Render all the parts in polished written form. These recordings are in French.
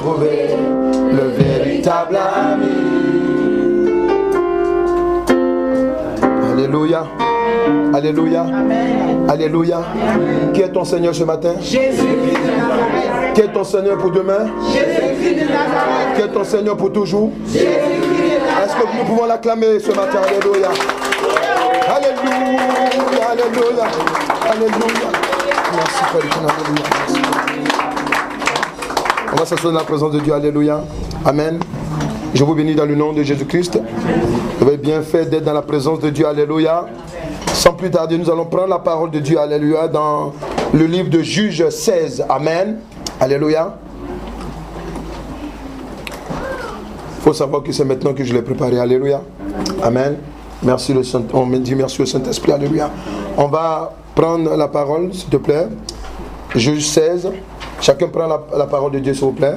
trouvé le véritable ami. Alléluia. Alléluia. Amen. Alléluia. Amen. Qui est ton Seigneur ce matin? Jésus-Christ de Nazareth. Qui est ton Seigneur pour demain? Jésus-Christ de Nazareth. Qui est ton Seigneur pour toujours? Jésus-Christ de Nazareth. Est-ce que nous pouvons l'acclamer ce matin? Alléluia. Alléluia. Alléluia. Alléluia. Merci Père. Alléluia. Merci. On va s'asseoir dans la présence de Dieu. Alléluia. Amen. Je vous bénis dans le nom de Jésus-Christ. Vous avez bien fait d'être dans la présence de Dieu. Alléluia. Sans plus tarder, nous allons prendre la parole de Dieu. Alléluia. Dans le livre de Juges 16. Amen. Alléluia. Il faut savoir que c'est maintenant que je l'ai préparé. Alléluia. Amen. Merci le Saint. On me dit merci au Saint-Esprit. Alléluia. On va prendre la parole, s'il te plaît. Juges 16. Chacun prend la parole de Dieu, s'il vous plaît.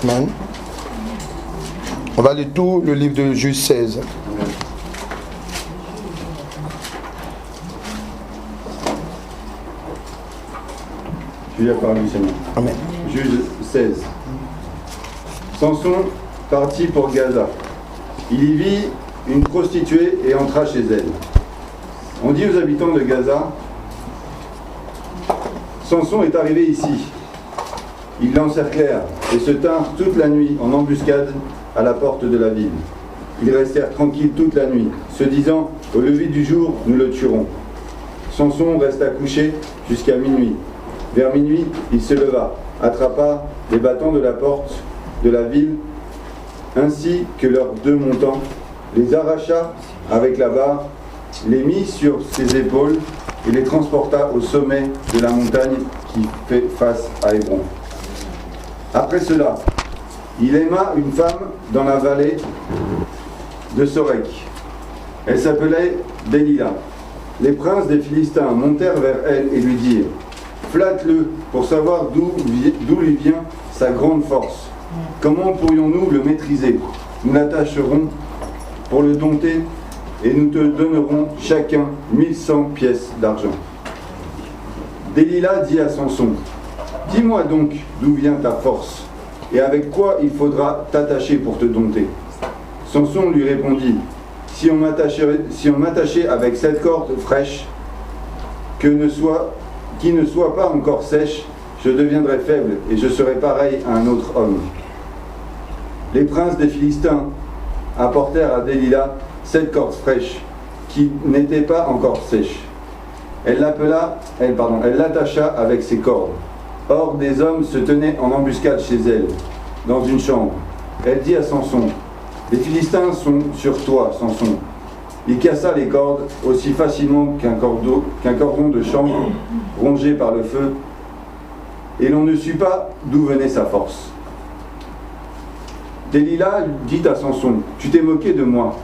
Amen. On va lire tout le livre de Juges 16. Je lis la parole du Seigneur. Amen. Juges 16. Samson partit pour Gaza. Il y vit une prostituée et entra chez elle. On dit aux habitants de Gaza, Samson est arrivé ici. Ils l'encerclèrent et se tinrent toute la nuit en embuscade à la porte de la ville. Ils restèrent tranquilles toute la nuit, se disant, au lever du jour, nous le tuerons. Samson resta couché jusqu'à minuit. Vers minuit, il se leva, attrapa les battants de la porte de la ville, ainsi que leurs deux montants, les arracha avec la barre, les mit sur ses épaules et les transporta au sommet de la montagne qui fait face à Hébron. Après cela, il aima une femme dans la vallée de Sorek. Elle s'appelait Délila. Les princes des Philistins montèrent vers elle et lui dirent, « Flatte-le pour savoir d'où lui vient sa grande force. Comment pourrions-nous le maîtriser? Nous l'attacherons pour le dompter et nous te donnerons chacun 1100 pièces d'argent. » Délila dit à Samson, « Dis-moi donc d'où vient ta force et avec quoi il faudra t'attacher pour te dompter. » Samson lui répondit, « Si on m'attachait avec cette corde fraîche, qui ne soit pas encore sèche, je deviendrais faible et je serais pareil à un autre homme. » Les princes des Philistins apportèrent à Délila cette corde fraîche qui n'était pas encore sèche. Elle l'attacha avec ses cordes. Or, des hommes se tenaient en embuscade chez elle, dans une chambre. Elle dit à Samson, « Les Philistins sont sur toi, Samson. » Il cassa les cordes aussi facilement qu'un cordon de chanvre rongé par le feu, et l'on ne sut pas d'où venait sa force. Délila dit à Samson, « Tu t'es moqué de moi,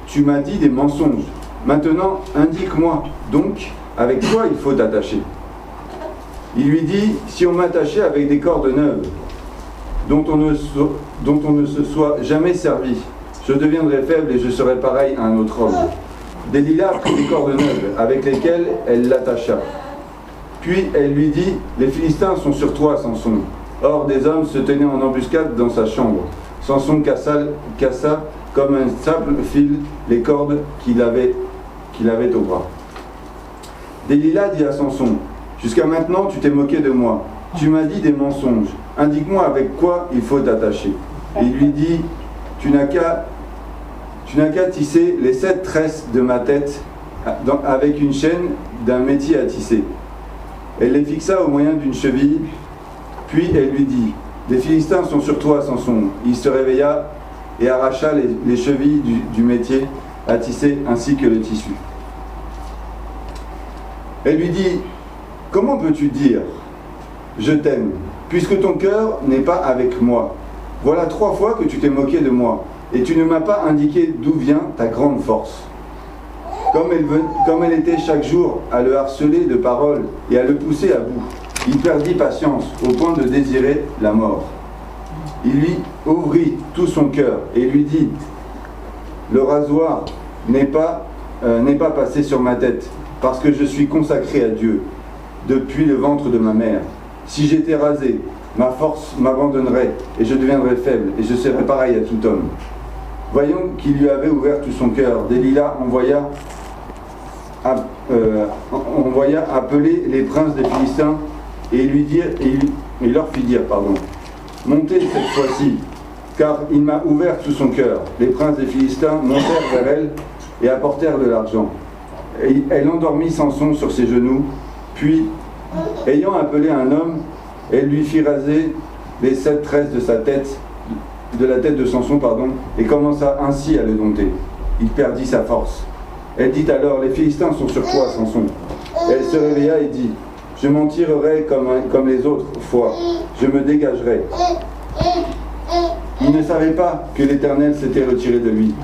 tu m'as dit des mensonges. Maintenant, indique-moi donc avec quoi il faut t'attacher. » Il lui dit, « Si on m'attachait avec des cordes neuves, dont on ne se soit jamais servi, je deviendrais faible et je serais pareil à un autre homme. » Délila prit des cordes neuves avec lesquelles elle l'attacha. Puis elle lui dit, « Les Philistins sont sur toi, Samson. » Or des hommes se tenaient en embuscade dans sa chambre. Samson cassa comme un simple fil les cordes qu'il avait au bras. Délila dit à Samson, « Jusqu'à maintenant tu t'es moqué de moi. Tu m'as dit des mensonges. Indique-moi avec quoi il faut t'attacher. » Et il lui dit, « Tu n'as qu'à tisser les 7 tresses de ma tête avec une chaîne d'un métier à tisser. » Elle les fixa au moyen d'une cheville, puis elle lui dit, « Des Philistins sont sur toi, Samson. » Il se réveilla et arracha les chevilles du métier à tisser ainsi que le tissu. Elle lui dit, « Comment peux-tu dire « Je t'aime » puisque ton cœur n'est pas avec moi? Voilà 3 fois que tu t'es moqué de moi, et tu ne m'as pas indiqué d'où vient ta grande force. » Comme elle était chaque jour à le harceler de paroles et à le pousser à bout, il perdit patience au point de désirer la mort. Il lui ouvrit tout son cœur et lui dit, « Le rasoir n'est pas passé sur ma tête, parce que je suis consacré à Dieu depuis le ventre de ma mère. si j'étais rasé, ma force m'abandonnerait et je deviendrais faible et je serais pareil à tout homme. » Voyons qu'il lui avait ouvert tout son cœur. Delilah envoya appeler les princes des Philistins et il leur fit dire, « Montez cette fois-ci, car il m'a ouvert tout son cœur. » Les princes des Philistins montèrent vers elle et apportèrent de l'argent. Elle endormit Samson sur ses genoux, puis, ayant appelé un homme, elle lui fit raser les 7 tresses de la tête de Samson, et commença ainsi à le dompter. Il perdit sa force. Elle dit alors, « Les Philistins sont sur toi, Samson. » Elle se réveilla et dit, « Je m'en tirerai comme les autres fois. Je me dégagerai. » Il ne savait pas que l'Éternel s'était retiré de lui.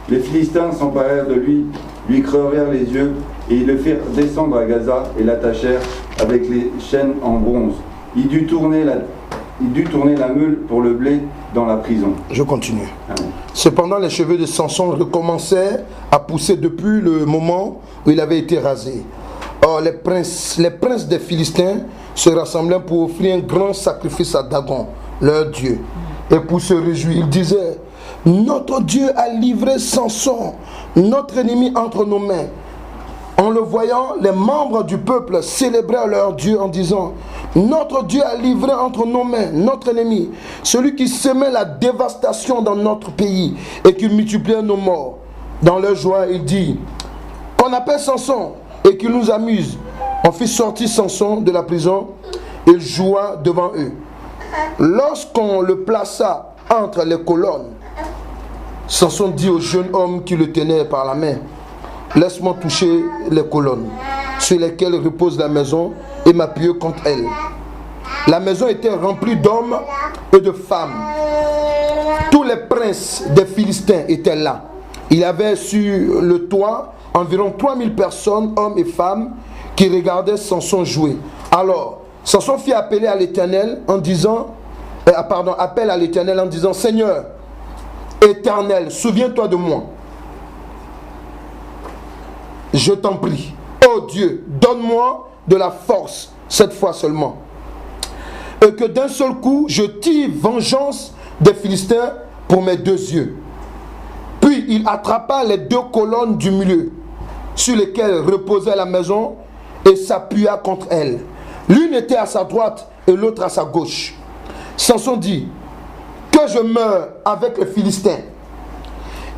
Les Philistins s'emparèrent de lui, lui crevèrent les yeux, et ils le firent descendre à Gaza et l'attachèrent avec les chaînes en bronze. Il dut tourner la meule pour le blé dans la prison. Je continue. Amen. Cependant, les cheveux de Samson recommençaient à pousser depuis le moment où il avait été rasé. Or, les princes des Philistins se rassemblèrent pour offrir un grand sacrifice à Dagon, leur dieu. Et pour se réjouir, ils disaient, « Notre Dieu a livré Samson, notre ennemi, entre nos mains. » En le voyant, les membres du peuple célébrèrent leur Dieu en disant, « Notre Dieu a livré entre nos mains notre ennemi, celui qui semait la dévastation dans notre pays et qui multipliait nos morts. » Dans leur joie, il dit, « Qu'on appelle Samson et qu'il nous amuse. » On fit sortir Samson de la prison, il joua devant eux. Lorsqu'on le plaça entre les colonnes, Samson dit au jeune homme qui le tenait par la main, « Laisse-moi toucher les colonnes sur lesquelles repose la maison et m'appuyer contre elles. » La maison était remplie d'hommes et de femmes. Tous les princes des Philistins étaient là. Il y avait sur le toit environ 3000 personnes, hommes et femmes, qui regardaient Samson jouer. Alors, Samson fit appeler à l'Éternel en disant, appel à l'Éternel en disant, « Seigneur, Éternel, souviens-toi de moi. Je t'en prie, oh Dieu, donne-moi de la force, cette fois seulement. Et que d'un seul coup, je tire vengeance des Philistins pour mes 2 yeux. » Puis il attrapa les 2 colonnes du milieu, sur lesquelles reposait la maison, et s'appuya contre elles. L'une était à sa droite et l'autre à sa gauche. Samson dit, « Que je meure avec les Philistins. »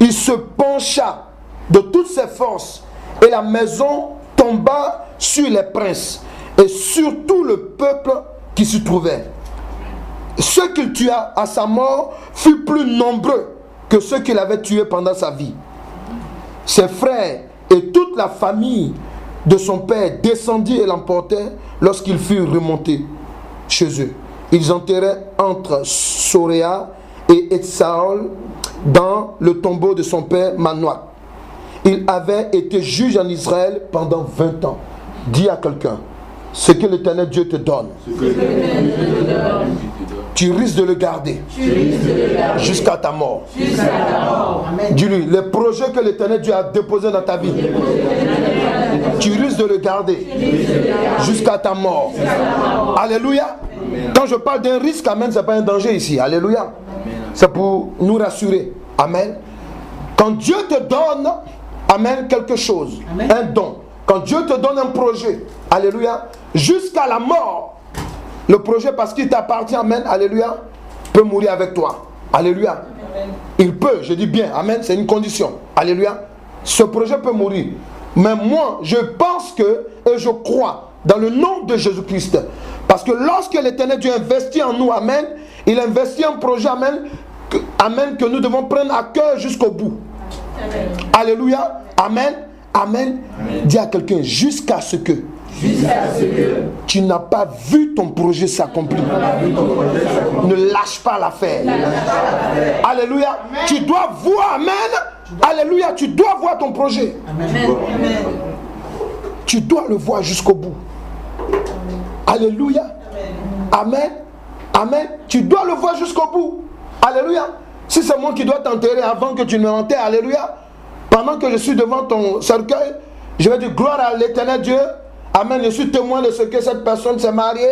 Il se pencha de toutes ses forces, et la maison tomba sur les princes et sur tout le peuple qui s'y trouvait. Ceux qu'il tua à sa mort furent plus nombreux que ceux qu'il avait tués pendant sa vie. Ses frères et toute la famille de son père descendirent et l'emportèrent lorsqu'ils furent remontés chez eux. Ils enterraient entre Soréa et Etsaol dans le tombeau de son père Manoach. Il avait été juge en Israël pendant 20 ans. Dis à quelqu'un, ce que l'Éternel Dieu te donne, tu risques de le garder jusqu'à ta mort. Dis-lui, les projets que l'Éternel Dieu a déposés dans ta vie, tu risques de le garder jusqu'à ta mort. Alléluia. Quand je parle d'un risque, amen, ce n'est pas un danger ici. Alléluia. C'est pour nous rassurer. Amen. Quand Dieu te donne, amen, quelque chose, amen, un don, quand Dieu te donne un projet, alléluia, jusqu'à la mort, le projet, parce qu'il t'appartient, amen, alléluia, peut mourir avec toi. Alléluia. Il peut, je dis bien, amen, c'est une condition. Alléluia. Ce projet peut mourir. Mais moi, je pense que, et je crois, dans le nom de Jésus-Christ, parce que lorsque l'Éternel Dieu investit en nous, amen, il investit un projet, amen, que nous devons prendre à cœur jusqu'au bout. Amen. Alléluia. Amen. Amen. Amen. Dis à quelqu'un, jusqu'à ce que tu n'as pas vu ton projet s'accomplir. Ne lâche pas l'affaire. Alléluia. Amen. Tu dois voir, amen. Alléluia. Tu dois voir ton projet. Amen. Tu dois le voir jusqu'au bout. Alléluia. Amen. Amen. Tu dois le voir jusqu'au bout. Alléluia. Si c'est moi qui dois t'enterrer avant que tu ne m'enterres, alléluia, pendant que je suis devant ton cercueil, je vais dire gloire à l'Éternel Dieu. Amen. Je suis témoin de ce que cette personne s'est mariée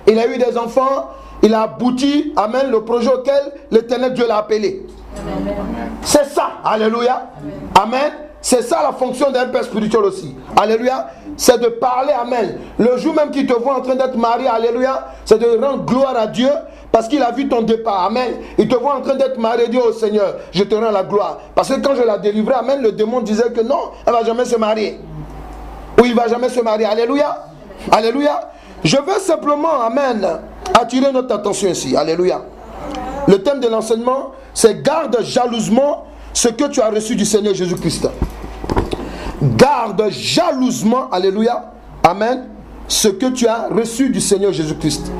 il a eu des enfants, il a abouti, amen, le projet auquel l'Éternel Dieu l'a appelé. C'est ça, alléluia, amen. C'est ça la fonction d'un père spirituel aussi. Alléluia. C'est de parler, amen. Le jour même qu'il te voit en train d'être marié, alléluia, c'est de rendre gloire à Dieu parce qu'il a vu ton départ, amen. Il te voit en train d'être marié, dit au Seigneur, je te rends la gloire. Parce que quand je l'ai délivré, amen, le démon disait que non, elle ne va jamais se marier. Ou il ne va jamais se marier. Alléluia. Alléluia. Je veux simplement, amen, attirer notre attention ici. Alléluia. Le thème de l'enseignement, c'est garde jalousement ce que tu as reçu du Seigneur Jésus-Christ. Garde jalousement, alléluia, amen, ce que tu as reçu du Seigneur Jésus-Christ.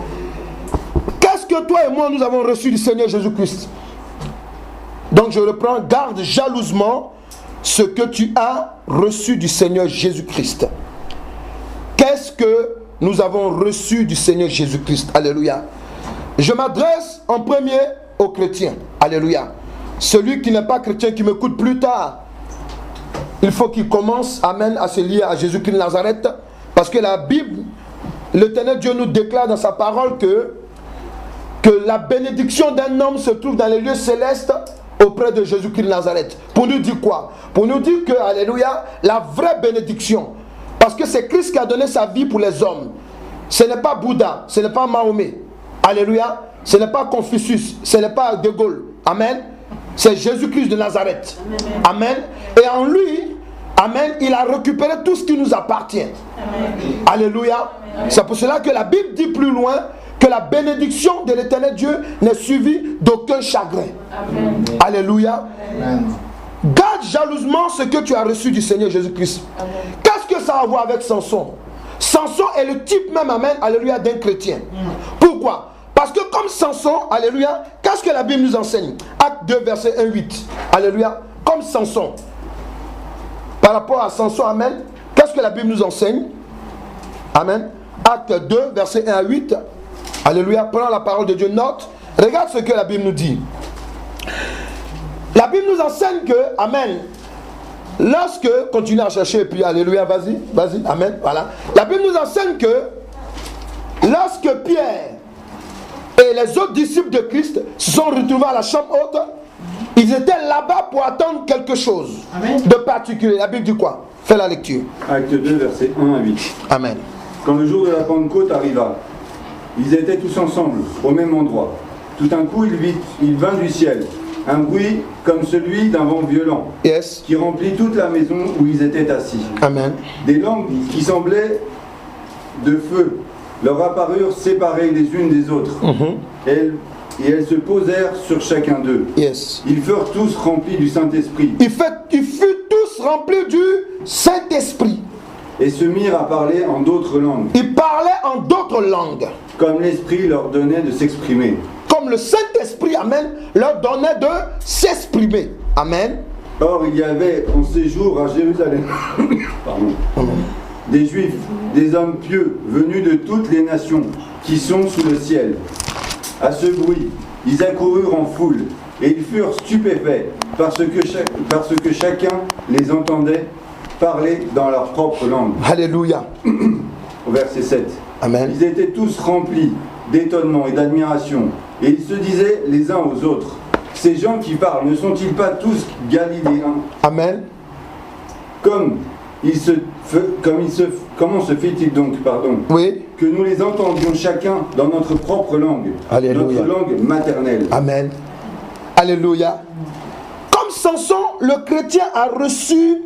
Qu'est-ce que toi et moi nous avons reçu du Seigneur Jésus-Christ? Donc je reprends, garde jalousement ce que tu as reçu du Seigneur Jésus-Christ. Qu'est-ce que nous avons reçu du Seigneur Jésus-Christ? Alléluia. Je m'adresse en premier aux chrétiens. Alléluia. Celui qui n'est pas chrétien, qui m'écoute plus tard, il faut qu'il commence, amen, à se lier à Jésus-Christ de Nazareth. Parce que la Bible, l'Éternel Dieu nous déclare dans sa parole que la bénédiction d'un homme se trouve dans les lieux célestes auprès de Jésus-Christ de Nazareth. Pour nous dire quoi? Pour nous dire que, alléluia, la vraie bénédiction, parce que c'est Christ qui a donné sa vie pour les hommes. Ce n'est pas Bouddha, ce n'est pas Mahomet. Alléluia. Ce n'est pas Confucius, ce n'est pas De Gaulle. Amen. C'est Jésus-Christ de Nazareth. Amen. Et en lui, amen, il a récupéré tout ce qui nous appartient. Amen. Alléluia. C'est pour cela que la Bible dit plus loin que la bénédiction de l'Éternel Dieu n'est suivie d'aucun chagrin. Amen. Alléluia. Amen. Garde jalousement ce que tu as reçu du Seigneur Jésus-Christ. Qu'est-ce que ça a à voir avec Samson? Samson est le type même, amen, alléluia, d'un chrétien. Pourquoi? Parce que comme Samson, alléluia, qu'est-ce que la Bible nous enseigne? Acte 2, verset 1-8. Alléluia. Comme Samson. Par rapport à Samson, amen, qu'est-ce que la Bible nous enseigne? Amen. Acte 2, verset 1-8. Alléluia. Prenons la parole de Dieu. Note. Regarde ce que la Bible nous dit. La Bible nous enseigne que, amen, lorsque, continue à chercher, et puis alléluia, vas-y, amen, voilà. La Bible nous enseigne que, lorsque Pierre et les autres disciples de Christ se sont retrouvés à la chambre haute, ils étaient là-bas pour attendre quelque chose. Amen. De particulier. La Bible dit quoi? Fais la lecture. Acte 2, versets 1-8. Amen. Quand le jour de la Pentecôte arriva, ils étaient tous ensemble, au même endroit. Tout d'un coup, il vint du ciel un bruit comme celui d'un vent violent, yes, qui remplit toute la maison où ils étaient assis. Amen. Des langues qui semblaient de feu leur apparurent séparées les unes des autres. Et elles se posèrent sur chacun d'eux. Yes. Ils furent tous remplis du Saint-Esprit. Ils furent tous remplis du Saint-Esprit. Et se mirent à parler en d'autres langues. Ils parlaient en d'autres langues. Comme l'Esprit leur donnait de s'exprimer. Comme le Saint-Esprit, amen, leur donnait de s'exprimer. Amen. Or, il y avait en séjour à Jérusalem des Juifs, des hommes pieux, venus de toutes les nations qui sont sous le ciel. À ce bruit, ils accoururent en foule, et ils furent stupéfaits parce que chacun les entendait parler dans leur propre langue. Alléluia. Au verset 7. Amen. Ils étaient tous remplis d'étonnement et d'admiration, et ils se disaient les uns aux autres, ces gens qui parlent, ne sont-ils pas tous galiléens? Amen. Comment se fait-il donc, oui, que nous les entendions chacun dans notre propre langue, alléluia, notre langue maternelle? Amen. Alléluia. Comme Samson, le chrétien a reçu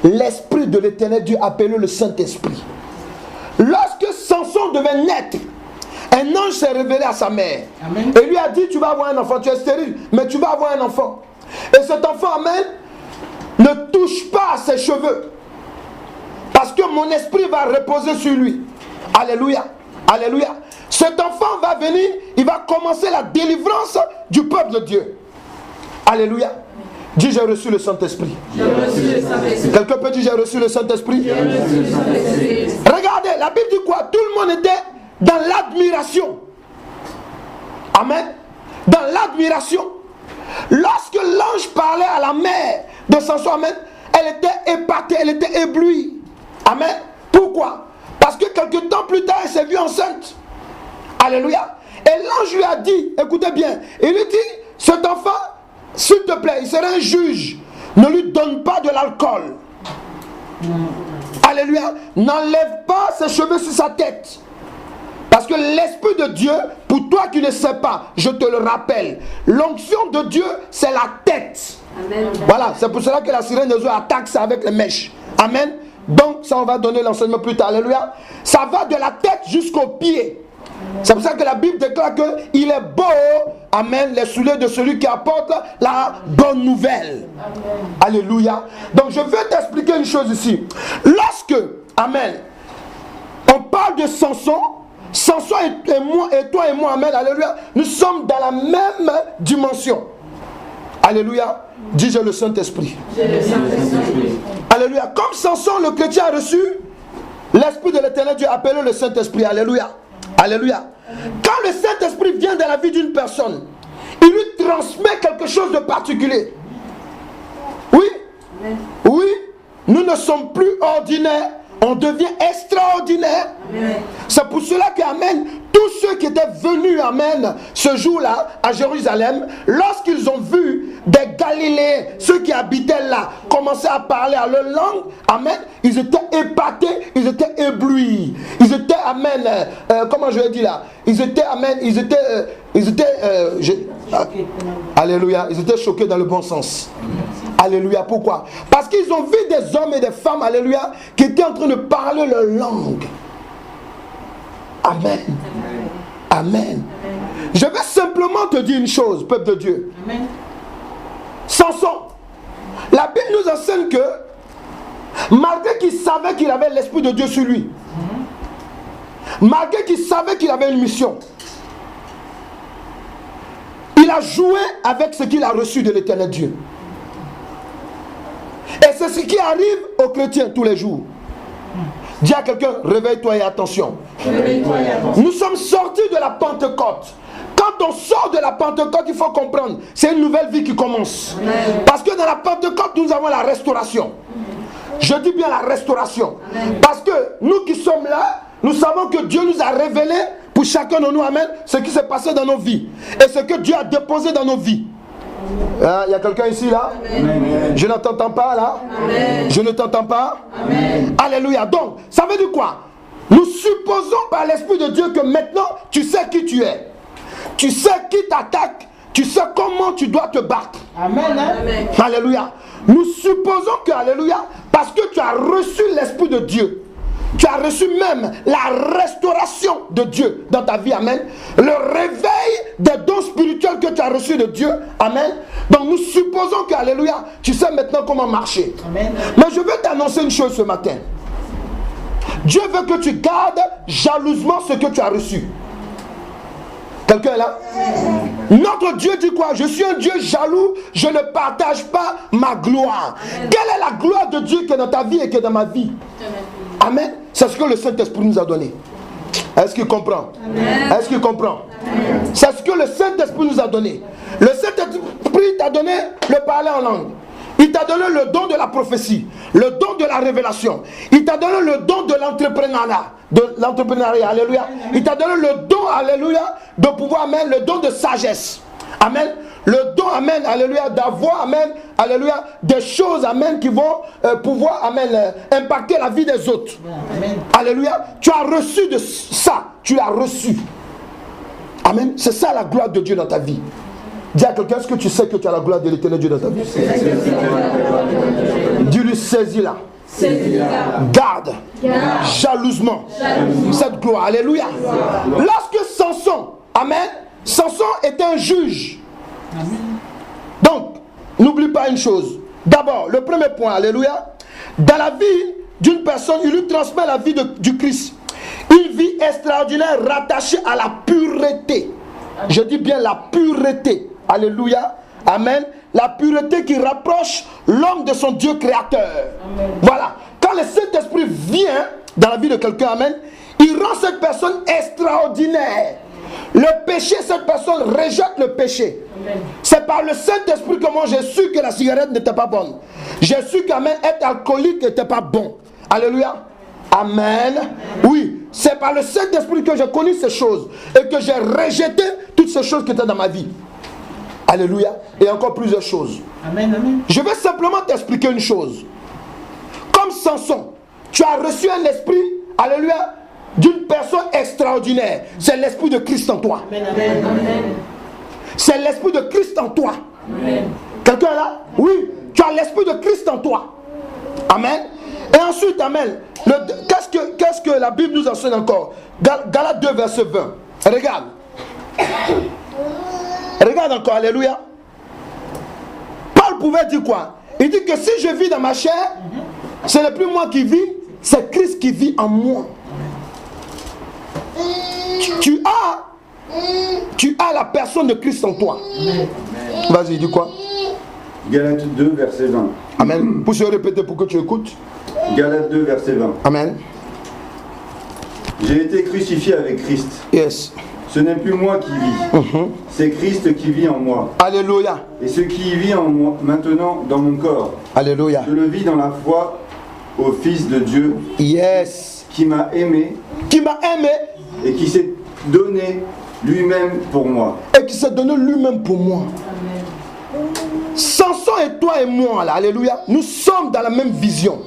l'Esprit de l'Éternel Dieu appelé le Saint-Esprit. Lorsque Samson devait naître, un ange s'est révélé à sa mère. Amen. Et lui a dit, tu vas avoir un enfant, tu es stérile, mais tu vas avoir un enfant. Et cet enfant, amen, ne touche pas à ses cheveux. Parce que mon esprit va reposer sur lui. Alléluia. Alléluia. Cet enfant va venir, il va commencer la délivrance du peuple de Dieu. Alléluia. Dis, j'ai reçu le Saint-Esprit. Quelqu'un peut dire, j'ai reçu le Saint-Esprit. Regardez, la Bible dit quoi? Tout le monde était dans l'admiration. Amen. Dans l'admiration. Lorsque l'ange parlait à la mère de Samson, amen, elle était épatée, elle était éblouie. Amen. Pourquoi? Parce que quelque temps plus tard, elle s'est vue enceinte. Alléluia. Et l'ange lui a dit, écoutez bien, il lui dit, cet enfant, s'il te plaît, il sera un juge. Ne lui donne pas de l'alcool. Alléluia. N'enlève pas ses cheveux sur sa tête. Parce que l'Esprit de Dieu, pour toi qui ne sais pas, je te le rappelle, l'onction de Dieu, c'est la tête. Amen. Voilà, c'est pour cela que la sirène des eaux attaque ça avec les mèches. Amen. Donc, ça, on va donner l'enseignement plus tard. Alléluia. Ça va de la tête jusqu'aux pieds. C'est pour ça que la Bible déclare qu'il est beau, amen, les souliers de celui qui apporte la bonne nouvelle. Amen. Alléluia. Donc, je vais t'expliquer une chose ici. Lorsque, amen, on parle de Samson, Samson et moi, et toi et moi, amen, alléluia, nous sommes dans la même dimension. Alléluia. Dis-je le Saint-Esprit. Alléluia. Comme Samson, le chrétien a reçu l'Esprit de l'Éternel Dieu, appelé le Saint-Esprit. Alléluia. Alléluia. Quand le Saint-Esprit vient dans la vie d'une personne, il lui transmet quelque chose de particulier. Oui. Oui. Nous ne sommes plus ordinaires. On devient extraordinaire. C'est pour cela qu'amen, tous ceux qui étaient venus, amen, ce jour-là, à Jérusalem, lorsqu'ils ont vu des Galiléens, ceux qui habitaient là, commencer à parler à leur langue, amen, ils étaient épatés, ils étaient éblouis. Ils étaient, amen, comment je vais dire là, ils étaient, amen, alléluia, ils étaient choqués dans le bon sens. Alléluia, pourquoi? Parce qu'ils ont vu des hommes et des femmes, alléluia, qui étaient en train de parler leur langue. Amen. Amen. Je vais simplement te dire une chose, peuple de Dieu. Amen. Samson, la Bible nous enseigne que, malgré qu'il savait qu'il avait l'Esprit de Dieu sur lui, malgré qu'il savait qu'il avait une mission, il a joué avec ce qu'il a reçu de l'Éternel Dieu. Et c'est ce qui arrive aux chrétiens tous les jours. Dis à quelqu'un, réveille-toi et attention. Nous sommes sortis de la Pentecôte. Quand on sort de la Pentecôte, il faut comprendre, c'est une nouvelle vie qui commence. Parce que dans la Pentecôte, nous avons la restauration. Je dis bien la restauration. Parce que nous qui sommes là, nous savons que Dieu nous a révélé pour chacun de nous, amen, ce qui s'est passé dans nos vies. Et ce que Dieu a déposé dans nos vies. Il y a quelqu'un ici là? Amen. Je ne t'entends pas là? Amen. Je ne t'entends pas? Amen. Alléluia. Donc, ça veut dire quoi? Nous supposons par l'Esprit de Dieu que maintenant, tu sais qui tu es. Tu sais qui t'attaque. Tu sais comment tu dois te battre. Amen. Amen. Alléluia. Nous supposons que, alléluia, parce que tu as reçu l'Esprit de Dieu, tu as reçu même la restauration de Dieu dans ta vie, amen. Le réveil des dons spirituels que tu as reçus de Dieu, amen. Donc nous supposons que, alléluia, tu sais maintenant comment marcher. Amen. Mais je veux t'annoncer une chose ce matin. Dieu veut que tu gardes jalousement ce que tu as reçu. Quelqu'un est là? Notre Dieu dit quoi? Je suis un Dieu jaloux, je ne partage pas ma gloire. Quelle est la gloire de Dieu qui est dans ta vie et qui est dans ma vie? Amen. C'est ce que le Saint-Esprit nous a donné. Est-ce qu'il comprend? Est-ce qu'il comprend? C'est ce que le Saint-Esprit nous a donné. Le Saint-Esprit t'a donné le parler en langue. Il t'a donné le don de la prophétie, le don de la révélation. Il t'a donné le don de l'entrepreneuriat, alléluia. Il t'a donné le don, alléluia, de pouvoir, amen, le don de sagesse. Amen. Le don, amen, alléluia, d'avoir, amen, alléluia, des choses, amen, qui vont pouvoir, amen, impacter la vie des autres. Amen. Alléluia. Tu as reçu de ça. Tu l'as reçu. Amen. C'est ça la gloire de Dieu dans ta vie. Dis à quelqu'un, est-ce que tu sais que tu as la gloire de l'Éternel Dieu dans ta vie? Dis-lui, saisis-la. Garde jalousement cette gloire. Alléluia. Lorsque Samson, amen, Samson était un juge. Donc, n'oublie pas une chose. D'abord, le premier point, alléluia. Dans la vie d'une personne, il lui transmet la vie du Christ. Une vie extraordinaire rattachée à la pureté. Je dis bien la pureté. Alléluia. Amen. La pureté qui rapproche l'homme de son Dieu créateur. Amen. Voilà. Quand le Saint-Esprit vient dans la vie de quelqu'un, amen, il rend cette personne extraordinaire. Le péché, cette personne rejette le péché. C'est par le Saint-Esprit que moi j'ai su que la cigarette n'était pas bonne. J'ai su qu'amen, être alcoolique n'était pas bon. Alléluia. Amen. Oui. c'est par le Saint-Esprit que j'ai connu ces choses et que j'ai rejeté toutes ces choses qui étaient dans ma vie. Alléluia. Et encore plusieurs choses. Amen, amen. Je vais simplement t'expliquer une chose. Comme Samson, tu as reçu un esprit, alléluia, d'une personne extraordinaire. C'est l'esprit de Christ en toi. Amen, amen, amen. C'est l'esprit de Christ en toi. Amen. Quelqu'un est là? Oui, tu as l'esprit de Christ en toi. Amen. Et ensuite, amen. Qu'est-ce que la Bible nous enseigne encore? Galates 2, verset 20. Regarde. Regarde encore, alléluia. Paul pouvait dire quoi? Il dit que si je vis dans ma chair, ce n'est plus moi qui vis, c'est Christ qui vit en moi. Tu as la personne de Christ en toi. Vas-y, dis quoi? Galates 2, verset 20. Amen. Pour se répéter pour que tu écoutes. Galates 2, verset 20. Amen. J'ai été crucifié avec Christ. Yes. Ce n'est plus moi qui vis, c'est Christ qui vit en moi. Alléluia. Et ce qui vit en moi maintenant dans mon corps, Alléluia. je le vis dans la foi au Fils de Dieu, Yes. qui m'a aimé Qui m'a aimé et qui s'est donné lui-même pour moi. et qui s'est donné lui-même pour moi. Samson et toi et moi, là, alléluia, nous sommes dans la même vision.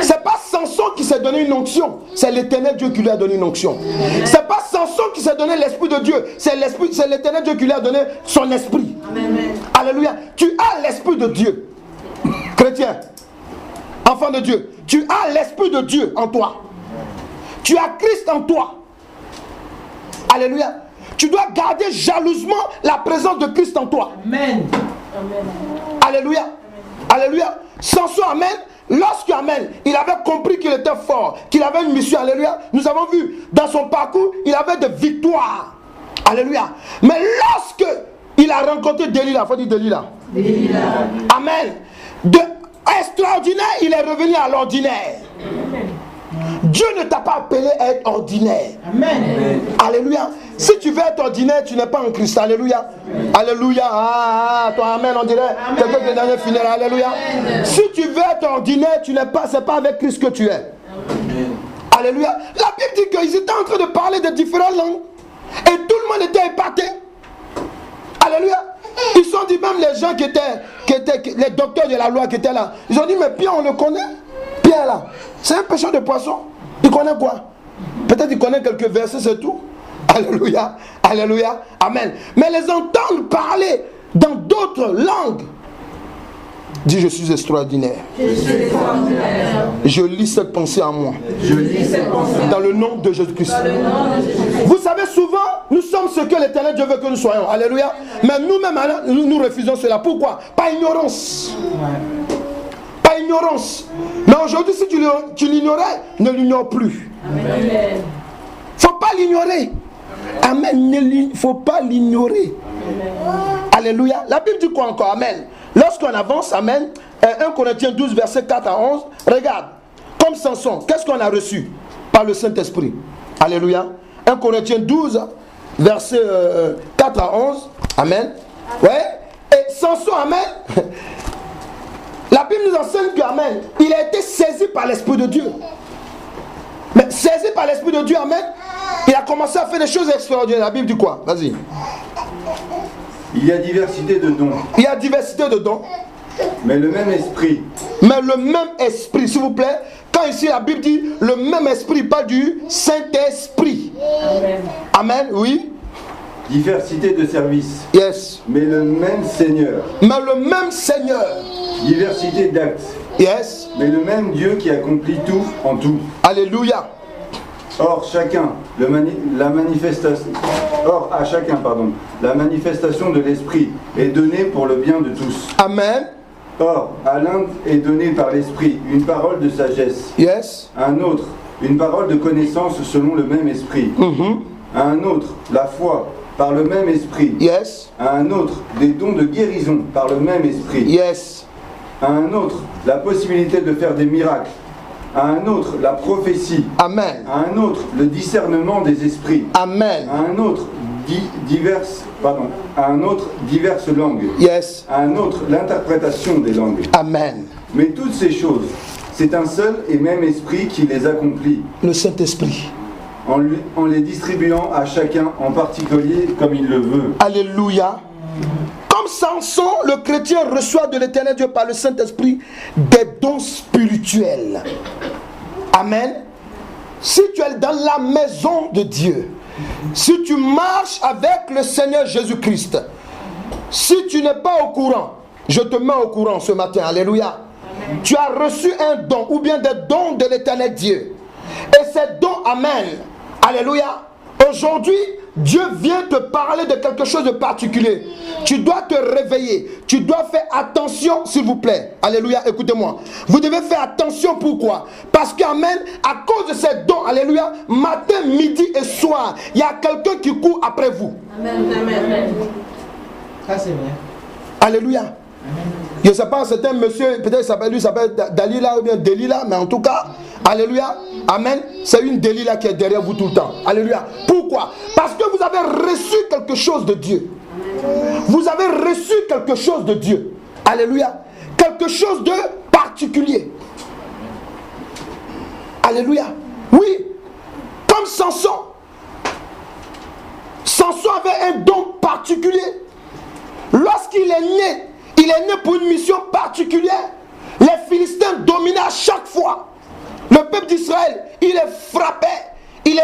C'est pas Samson qui s'est donné une onction, c'est l'Éternel Dieu qui lui a donné une onction. C'est pas Samson qui s'est donné l'Esprit de Dieu, c'est l'Éternel Dieu qui lui a donné son esprit. Alléluia. Tu as l'Esprit de Dieu. Chrétien, enfant de Dieu, tu as l'Esprit de Dieu en toi. Tu as Christ en toi. Alléluia. Tu dois garder jalousement la présence de Christ en toi. Amen. Alléluia. Alléluia. Samson, amen. Lorsque, amen, il avait compris qu'il était fort, qu'il avait une mission, alléluia, nous avons vu dans son parcours, il avait de victoires. Alléluia. Mais lorsque il a rencontré Delilah, il faut dire Delilah. Amen. De extraordinaire, il est revenu à l'ordinaire. Dieu ne t'a pas appelé à être ordinaire. Amen. Alléluia. Si tu veux être ordinaire, tu n'es pas en Christ. Alléluia. Alléluia. Toi, amen, on dirait quelqu'un qui est dans le funéraire. Alléluia. Si tu veux être ordinaire, tu n'es pas, c'est pas avec Christ que tu es. Alléluia. La Bible dit qu'ils étaient en train de parler de différentes langues. Et tout le monde était épaté. Alléluia. Ils sont dit, même les gens qui étaient les docteurs de la loi qui étaient là. Ils ont dit, mais Pierre, on le connaît. Pierre là, c'est un pêcheur de poissons. Il connaît quoi? Peut-être il connaît quelques versets, c'est tout. Alléluia, alléluia, amen. Mais les entendre parler dans d'autres langues. Dis, je suis extraordinaire. Je lis cette pensée en moi. Dans le nom de Jésus-Christ. Vous savez, souvent, nous sommes ce que l'Éternel Dieu veut que nous soyons. Alléluia. Mais nous-mêmes, nous refusons cela. Pourquoi? Par ignorance. Par ignorance. Mais aujourd'hui, si tu l'ignorais, ne l'ignore plus. Il ne faut pas l'ignorer. Amen. Il ne faut pas l'ignorer. Alléluia. La Bible dit quoi encore? Amen. Lorsqu'on avance, amen, 1 Corinthiens 12, verset 4 à 11, regarde, comme Samson, qu'est-ce qu'on a reçu par le Saint-Esprit? Alléluia. 1 Corinthiens 12, verset 4 à 11, amen. Ouais. Et Samson, amen. La Bible nous enseigne que, amen, il a été saisi par l'Esprit de Dieu. Mais saisi par l'Esprit de Dieu, amen, il a commencé à faire des choses extraordinaires. La Bible dit quoi? Vas-y. Il y a diversité de dons. Il y a diversité de dons. Mais le même esprit. Mais le même esprit, s'il vous plaît. Quand ici la Bible dit le même esprit, pas du Saint-Esprit. Amen. Amen, oui. Diversité de services. Yes. Mais le même Seigneur. Mais le même Seigneur. Diversité d'actes. Yes. Mais le même Dieu qui accomplit tout en tout. Alléluia. Or à chacun, la manifestation de l'Esprit est donnée pour le bien de tous. Amen. Or, à l'un est donné par l'Esprit une parole de sagesse. Yes. À un autre, une parole de connaissance selon le même Esprit. À un autre, la foi par le même Esprit. Yes. À un autre, des dons de guérison par le même Esprit. Yes. À un autre, la possibilité de faire des miracles. À un autre, la prophétie. Amen. À un autre, le discernement des esprits. Amen. À un autre, diverses langues. Yes. À un autre, l'interprétation des langues. Amen. Mais toutes ces choses, C'est un seul et même esprit qui les accomplit. Le Saint-Esprit. En les distribuant à chacun en particulier comme il le veut. Alléluia. Comme Samson, le chrétien reçoit de l'Éternel Dieu par le Saint-Esprit des dons spirituels. Amen. Si tu es dans la maison de Dieu, si tu marches avec le Seigneur Jésus-Christ, si tu n'es pas au courant, je te mets au courant ce matin. Alléluia. Amen. Tu as reçu un don ou bien des dons de l'Éternel Dieu. Et ces dons, amen. Alléluia. Aujourd'hui, Dieu vient te parler de quelque chose de particulier. Tu dois te réveiller. Tu dois faire attention, s'il vous plaît. Alléluia, écoutez-moi. Vous devez faire attention, pourquoi? Parce qu'amen, à cause de ces dons, alléluia, matin, midi et soir, il y a quelqu'un qui court après vous. Amen, amen. Ça c'est vrai. Alléluia. Amen. Je ne sais pas, c'est un monsieur, peut-être lui s'appelle Dalila ou bien Delila, mais en tout cas, alléluia, amen, c'est une Delila qui est derrière vous tout le temps. Alléluia. Pourquoi? Parce que vous avez reçu quelque chose de Dieu. Vous avez reçu quelque chose de Dieu. Alléluia. Quelque chose de particulier. Alléluia. Oui. Comme Samson. Samson avait un don particulier. Lorsqu'il est né, il est né pour une mission particulière. Les Philistins dominaient à chaque fois. Le peuple d'Israël, il les frappait. Il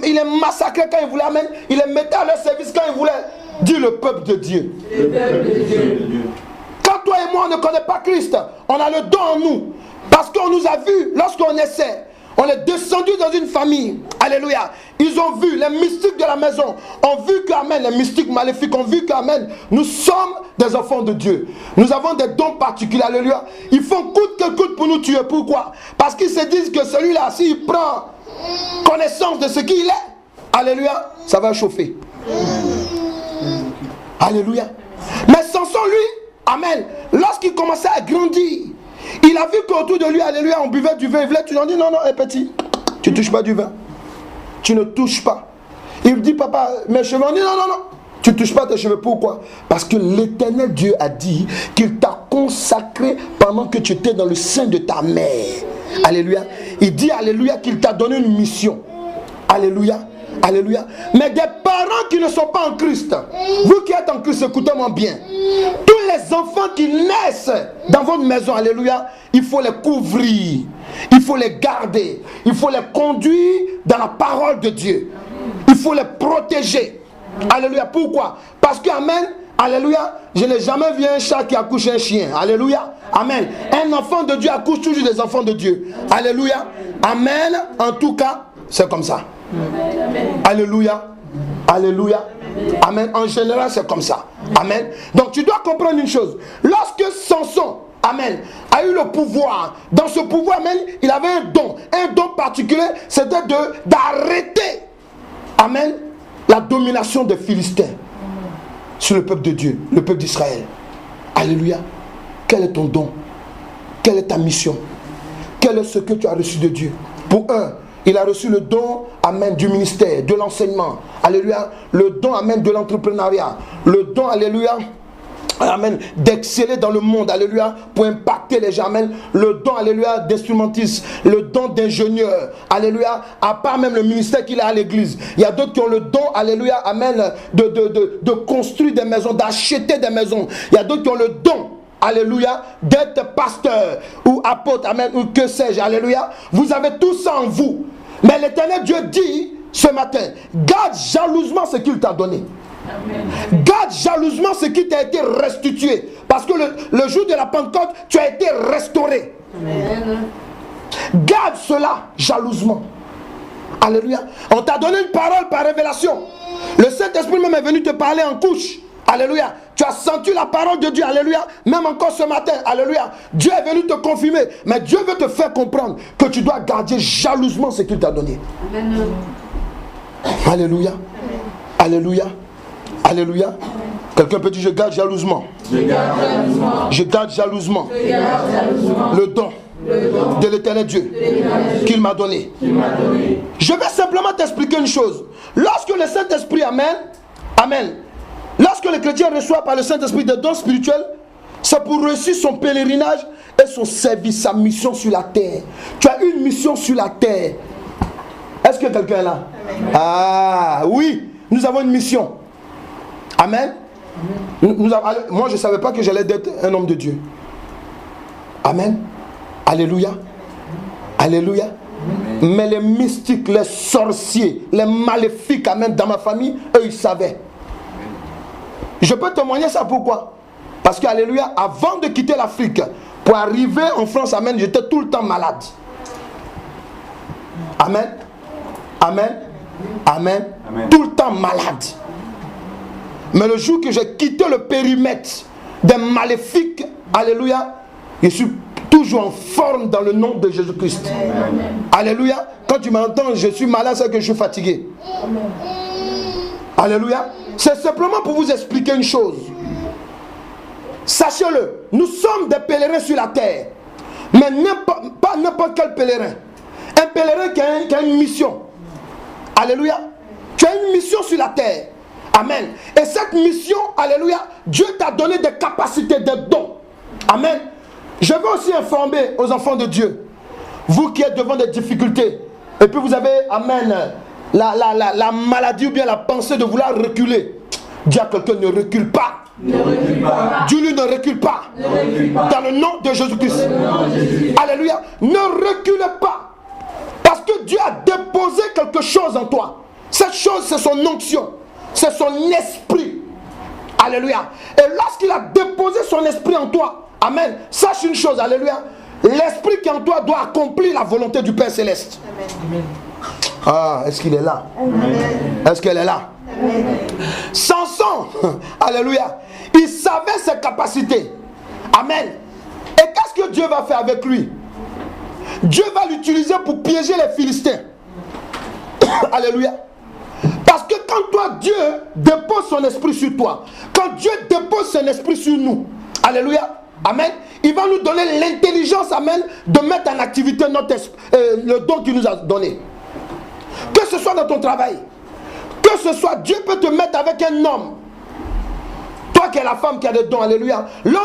les massacrait quand il voulait amener. Il les mettait à leur service quand il voulait dire le peuple de Dieu. Le peuple de Dieu. Quand toi et moi on ne connaît pas Christ, on a le don en nous. Parce qu'on nous a vus lorsqu'on essaie. On est descendu dans une famille. Alléluia. Ils ont vu, les mystiques de la maison ont vu qu'amen, les mystiques maléfiques ont vu qu'amen, nous sommes des enfants de Dieu. Nous avons des dons particuliers. Alléluia. Ils font coûte que coûte pour nous tuer. Pourquoi? Parce qu'ils se disent que celui-là, s'il prend connaissance de ce qu'il est, alléluia, ça va chauffer. Alléluia. Mais Samson, lui, amen, lorsqu'il commençait à grandir, il a vu qu'autour de lui, alléluia, on buvait du vin. Il voulait, tu lui as dit, non, non, hey, petit, tu ne touches pas du vin. Tu ne touches pas. Il dit, papa, mes cheveux, on dit, non, non, non, tu ne touches pas tes cheveux. Pourquoi? Parce que l'Éternel Dieu a dit qu'il t'a consacré pendant que tu étais dans le sein de ta mère. Alléluia. Il dit, alléluia, qu'il t'a donné une mission. Alléluia. Alléluia. Mais des parents qui ne sont pas en Christ, vous qui êtes en Christ, écoutez-moi bien. Tous les enfants qui naissent dans votre maison, alléluia, il faut les couvrir, il faut les garder, il faut les conduire dans la parole de Dieu. Il faut les protéger. Alléluia. Pourquoi? Parce que, amen, alléluia, je n'ai jamais vu un chat qui accouche un chien. Alléluia. Amen. Un enfant de Dieu accouche toujours des enfants de Dieu. Alléluia. Amen. En tout cas, c'est comme ça. Amen. Alléluia. Alléluia. Amen. En général, c'est comme ça. Amen. Donc, tu dois comprendre une chose. Lorsque Samson, amen, a eu le pouvoir, dans ce pouvoir, amen, il avait un don particulier, c'était d'arrêter, amen, la domination des Philistins sur le peuple de Dieu, le peuple d'Israël. Alléluia. Quel est ton don? Quelle est ta mission? Quel est ce que tu as reçu de Dieu? Pour un, il a reçu le don, amen, du ministère, de l'enseignement. Alléluia. Le don, amen, de l'entrepreneuriat. Le don, alléluia, amen, d'exceller dans le monde, alléluia, pour impacter les gens, amen. Le don, alléluia, d'instrumentiste, le don d'ingénieur, alléluia, à part même le ministère qu'il a à l'église. Il y a d'autres qui ont le don, alléluia, amen, de construire des maisons, d'acheter des maisons. Il y a d'autres qui ont le don, alléluia, d'être pasteur ou apôtre, amen, ou que sais-je, alléluia. Vous avez tout ça en vous. Mais l'Éternel Dieu dit ce matin, garde jalousement ce qu'il t'a donné. Amen. Garde jalousement ce qui t'a été restitué. Parce que le jour de la Pentecôte, tu as été restauré. Amen. Garde cela jalousement. Alléluia. On t'a donné une parole par révélation. Le Saint-Esprit même est venu te parler en couche. Alléluia. Tu as senti la parole de Dieu. Alléluia. Même encore ce matin. Alléluia. Dieu est venu te confirmer. Mais Dieu veut te faire comprendre que tu dois garder jalousement ce qu'il t'a donné. Amen. Alléluia. Amen. Alléluia. Alléluia. Quelqu'un peut dire, je garde jalousement. Je garde jalousement. Je garde jalousement. Je garde jalousement. Le don de l'Éternel Dieu qu'il m'a donné. Je vais simplement t'expliquer une chose. Lorsque le Saint-Esprit, amen, amen, lorsque le chrétien reçoit par le Saint-Esprit des dons spirituels, c'est pour réussir son pèlerinage et son service, sa mission sur la terre. Tu as une mission sur la terre. Est-ce que quelqu'un est là? Ah oui, nous avons une mission. Amen. Moi, je ne savais pas que j'allais être un homme de Dieu. Amen. Alléluia. Alléluia. Mais les mystiques, les sorciers, les maléfiques, amen, dans ma famille, eux, ils savaient. Je peux témoigner ça pourquoi? Parce que, alléluia, avant de quitter l'Afrique, pour arriver en France, amen, j'étais tout le temps malade. Amen. Amen. Amen. Amen. Tout le temps malade. Mais le jour que j'ai quitté le périmètre des maléfiques, alléluia, je suis toujours en forme dans le nom de Jésus-Christ. Alléluia. Quand tu m'entends, je suis malade, c'est que je suis fatigué. Amen. Alléluia. C'est simplement pour vous expliquer une chose. Sachez-le, nous sommes des pèlerins sur la terre. Mais pas n'importe quel pèlerin. Un pèlerin qui a une mission. Alléluia. Tu as une mission sur la terre. Amen. Et cette mission, alléluia, Dieu t'a donné des capacités, des dons. Amen. Je veux aussi informer aux enfants de Dieu, vous qui êtes devant des difficultés, et puis vous avez, amen, la maladie ou bien la pensée de vouloir reculer. Dis à quelqu'un, ne recule pas. Ne recule pas. Dis-lui, ne recule pas. Ne recule pas. Dans le nom de Jésus-Christ. Alléluia. Ne recule pas. Parce que Dieu a déposé quelque chose en toi. Cette chose, c'est son onction. C'est son esprit. Alléluia. Et lorsqu'il a déposé son esprit en toi, amen, sache une chose, alléluia, l'esprit qui est en toi doit accomplir la volonté du Père Céleste. Amen. Ah, est-ce qu'il est là? Amen. Est-ce qu'elle est là? Amen. Samson, alléluia, il savait ses capacités. Amen. Et qu'est-ce que Dieu va faire avec lui? Dieu va l'utiliser pour piéger les Philistins. Alléluia. Parce que quand toi, Dieu dépose son esprit sur toi, quand Dieu dépose son esprit sur nous, alléluia, amen, il va nous donner l'intelligence, amen, de mettre en activité le don qu'il nous a donné. Que ce soit dans ton travail, que ce soit, Dieu peut te mettre avec un homme. Toi qui es la femme qui a des dons, alléluia, l'homme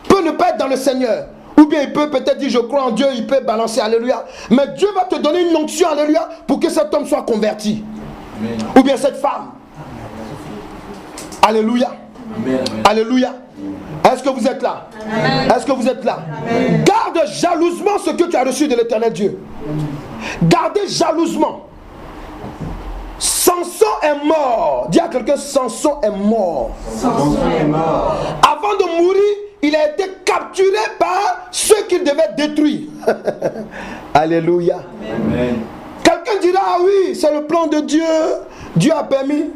peut ne pas être dans le Seigneur. Ou bien il peut peut-être dire je crois en Dieu, il peut balancer, alléluia. Mais Dieu va te donner une onction, alléluia, pour que cet homme soit converti. Amen. Ou bien cette femme. Alléluia. Amen. Alléluia. Est-ce que vous êtes là? Amen. Est-ce que vous êtes là? Amen. Garde jalousement ce que tu as reçu de l'Éternel Dieu. Gardez jalousement. Samson est mort. Dis à quelqu'un, Samson est mort. Samson est mort. Avant de mourir, il a été capturé par ceux qu'il devait détruire. Alléluia. Amen. Quelqu'un dira, ah oui, c'est le plan de Dieu. Dieu a permis.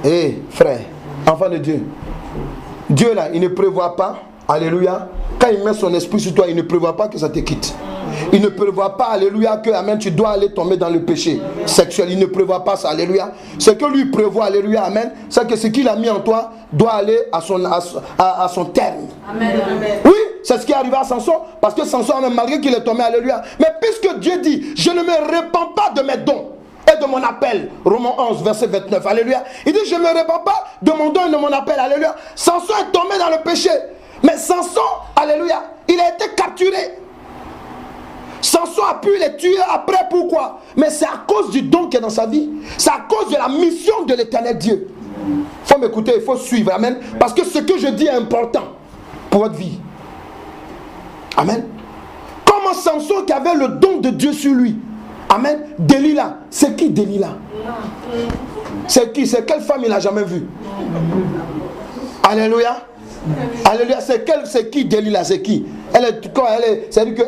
Eh, frère, enfant de Dieu, Dieu là, il ne prévoit pas, alléluia, quand il met son esprit sur toi, il ne prévoit pas que ça te quitte. Il ne prévoit pas, alléluia, que, amen, tu dois aller tomber dans le péché sexuel. Il ne prévoit pas ça, alléluia. Ce que lui prévoit, alléluia, amen, c'est que ce qu'il a mis en toi doit aller à son terme. Amen. Oui, c'est ce qui est arrivé à Samson, parce que Samson, malgré qu'il est tombé, alléluia, mais puisque Dieu dit, je ne me répands pas de mes dons et de mon appel, Romains 11, verset 29, alléluia, il dit, je ne me répands pas de mon don et de mon appel, alléluia. Samson est tombé dans le péché, mais Samson, alléluia, il a été capturé. Samson a pu les tuer après, pourquoi? Mais c'est à cause du don qui est dans sa vie. C'est à cause de la mission de l'Éternel Dieu. Il faut m'écouter, il faut suivre, amen. Parce que ce que je dis est important pour votre vie. Amen. Comment Samson qui avait le don de Dieu sur lui, amen, Delilah, c'est qui Delilah? C'est qui? C'est quelle femme il n'a jamais vue? Alléluia. Alléluia, c'est qui Delilah? C'est qui? C'est-à-dire que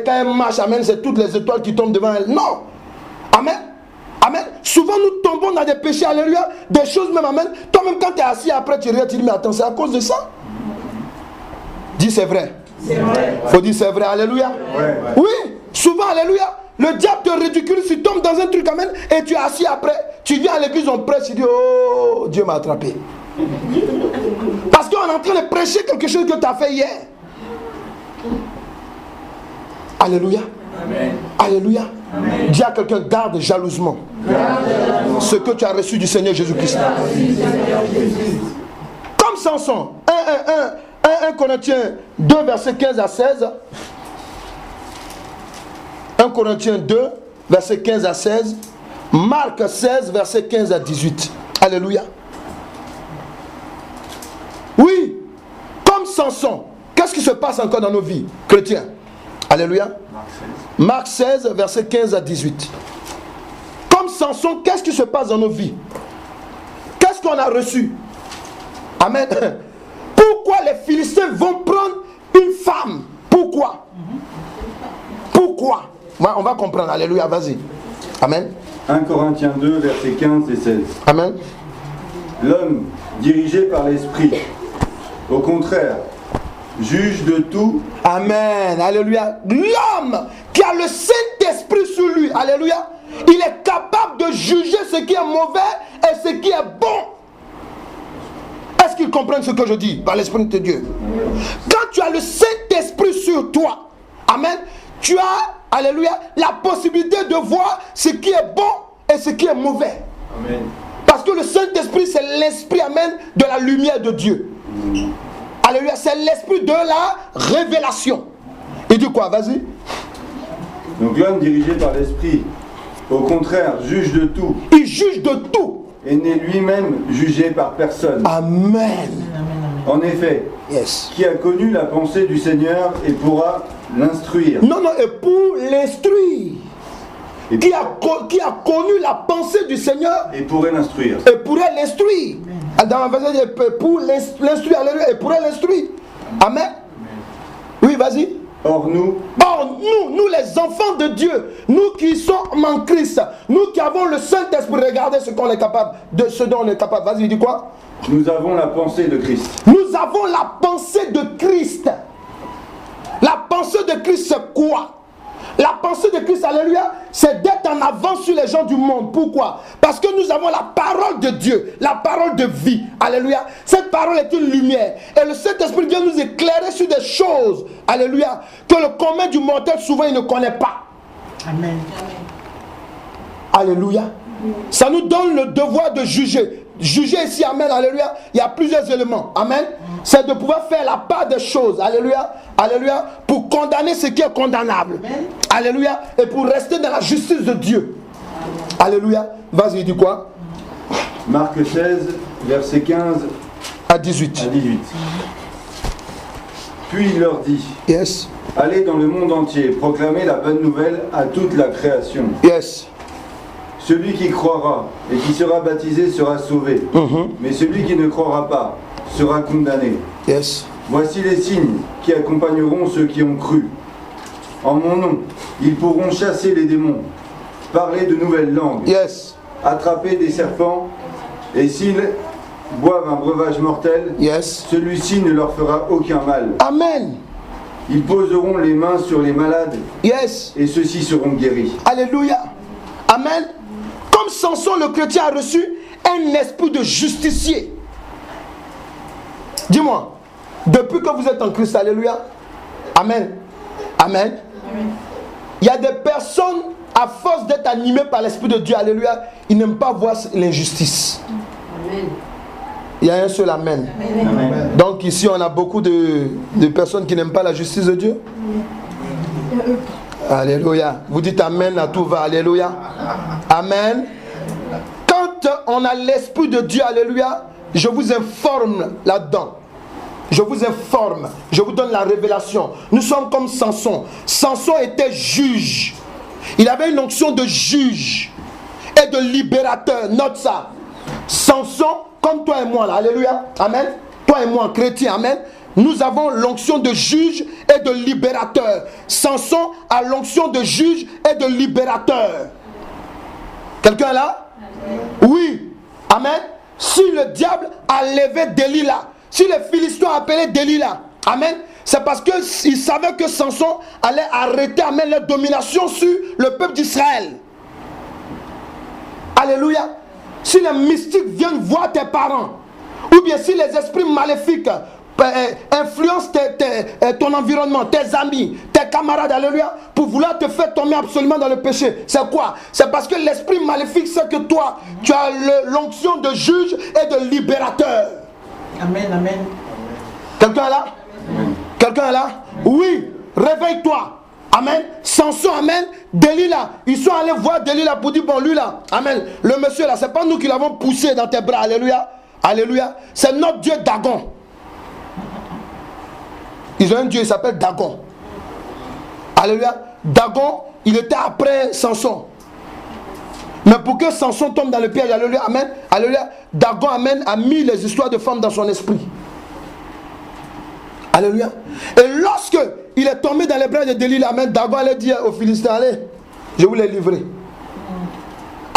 quand elle marche, amen, c'est toutes les étoiles qui tombent devant elle. Non. Amen. Amen. Souvent nous tombons dans des péchés, alléluia, des choses même, amen. Toi-même quand tu es assis, après tu regardes, tu dis, mais attends, c'est à cause de ça? Dis c'est vrai. C'est vrai. Faut dire c'est vrai, alléluia. Ouais. Oui, souvent, alléluia, le diable te ridiculise, tu tombes dans un truc, amen, et tu es assis après, tu viens à l'église, on prêche, tu dis, oh, Dieu m'a attrapé. Parce qu'on est en train de prêcher quelque chose que tu as fait hier. Alléluia. Amen. Alléluia. Amen. Dis à quelqu'un, garde jalousement ce que tu as reçu du Seigneur Jésus-Christ. Comme Samson, 1 Corinthiens 2, verset 15 à 16. 1 Corinthiens 2, verset 15 à 16. Marc 16, verset 15 à 18. Alléluia. Oui, comme Samson, qu'est-ce qui se passe encore dans nos vies, chrétiens? Alléluia. Marc 16, verset 15 à 18. Comme Samson, qu'est-ce qui se passe dans nos vies? Qu'est-ce qu'on a reçu? Amen. Pourquoi les Philistins vont prendre une femme? Pourquoi? Pourquoi? On va comprendre. Alléluia, vas-y. Amen. 1 Corinthiens 2, versets 15 et 16. Amen. L'homme dirigé par l'esprit, au contraire, juge de tout. Amen. Alléluia. L'homme qui a le Saint-Esprit sur lui, alléluia, il est capable de juger ce qui est mauvais et ce qui est bon. Est-ce qu'ils comprennent ce que je dis par l'Esprit de Dieu? Quand tu as le Saint-Esprit sur toi, amen, tu as, alléluia, la possibilité de voir ce qui est bon et ce qui est mauvais. Amen. Parce que le Saint-Esprit, c'est l'Esprit, amen, de la lumière de Dieu. Alléluia, c'est l'Esprit de la révélation. Il dit quoi? Vas-y. Donc l'homme dirigé par l'esprit, au contraire, juge de tout. Il juge de tout. Et n'est lui-même jugé par personne. Amen. En effet, Yes. qui a connu la pensée du Seigneur et pourra l'instruire. Non, non, et pour l'instruire. Et Qui a connu la pensée du Seigneur et pourrait l'instruire. et pourrait l'instruire. Dans la version, pour l'instruire, alléluia, et pourrait l'instruire. Amen. Oui, vas-y. Or nous, nous les enfants de Dieu, nous qui sommes en Christ, nous qui avons le Saint-Esprit, regardez ce qu'on est capable, de ce dont on est capable. Vas-y, dis quoi? nous avons la pensée de Christ. Nous avons la pensée de Christ. La pensée de Christ, c'est quoi? La pensée de Christ, alléluia, c'est d'être en avance sur les gens du monde. Pourquoi? Parce que nous avons la parole de Dieu, la parole de vie. Alléluia. Cette parole est une lumière. Et le Saint-Esprit vient nous éclairer sur des choses, alléluia, que le commun du mortel, souvent, il ne connaît pas. Amen. Alléluia. Ça nous donne le devoir de juger. Juger ici, amen, alléluia, il y a plusieurs éléments. Amen. C'est de pouvoir faire la part des choses. Alléluia. Alléluia. Pour condamner ce qui est condamnable. Amen. Alléluia. Et pour rester dans la justice de Dieu. Alléluia. Vas-y, dis quoi? Marc 16, versets 15 À 18. à 18. Puis il leur dit, Yes. allez dans le monde entier, proclamez la bonne nouvelle à toute la création. Yes. Celui qui croira et qui sera baptisé sera sauvé, mais celui qui ne croira pas sera condamné. Yes. Voici les signes qui accompagneront ceux qui ont cru. En mon nom, ils pourront chasser les démons, parler de nouvelles langues, Yes. attraper des serpents, et s'ils boivent un breuvage mortel, Yes. celui-ci ne leur fera aucun mal. Amen. Ils poseront les mains sur les malades, Yes. et ceux-ci seront guéris. Alléluia. Amen. Comme Samson, le chrétien a reçu un esprit de justicier. Dis-moi, depuis que vous êtes en Christ, alléluia. Amen. Amen. Il y a des personnes, à force d'être animées par l'Esprit de Dieu, alléluia, ils n'aiment pas voir l'injustice. Amen. Il y a un seul amen. Amen. Donc ici, on a beaucoup de personnes qui n'aiment pas la justice de Dieu. Alléluia. Vous dites amen à tout va. Alléluia. Amen. Quand on a l'Esprit de Dieu, alléluia, je vous informe là-dedans. Je vous informe. Je vous donne la révélation. Nous sommes comme Samson. Samson était juge. Il avait une onction de juge et de libérateur. Note ça. Samson, comme toi et moi là. Alléluia. Amen. Toi et moi, chrétien. Amen. Nous avons l'onction de juge et de libérateur. Samson a l'onction de juge et de libérateur. Quelqu'un là? Oui. Amen. Si le diable a levé Delilah, si les Philistins ont appelé Delilah, amen, c'est parce qu'ils savaient que Samson allait arrêter, amen, leur domination sur le peuple d'Israël. Alléluia. Si les mystiques viennent voir tes parents, ou bien si les esprits maléfiques influencent ton environnement, tes amis, tes camarades, alléluia, pour vouloir te faire tomber absolument dans le péché. C'est quoi? C'est parce que l'esprit maléfique sait que toi, tu as l'onction de juge et de libérateur. Amen, amen. Quelqu'un là? Quelqu'un est là? Oui, réveille-toi. Amen. Samson, amen. Delilah, ils sont allés voir Delilah pour dire, bon, lui là, amen. Le monsieur là, c'est pas nous qui l'avons poussé dans tes bras. Alléluia. Alléluia. C'est notre Dieu Dagon. Ils ont un Dieu, il s'appelle Dagon. Alléluia. Dagon, il était après Samson. Mais pour que Samson tombe dans le piège, alléluia, amen. Alléluia. Dagon, amen, a mis les histoires de femmes dans son esprit. Alléluia. Et lorsque il est tombé dans les bras de Delilah, amen, Dagon allait dire aux Philistins, allez, je vous les livrer.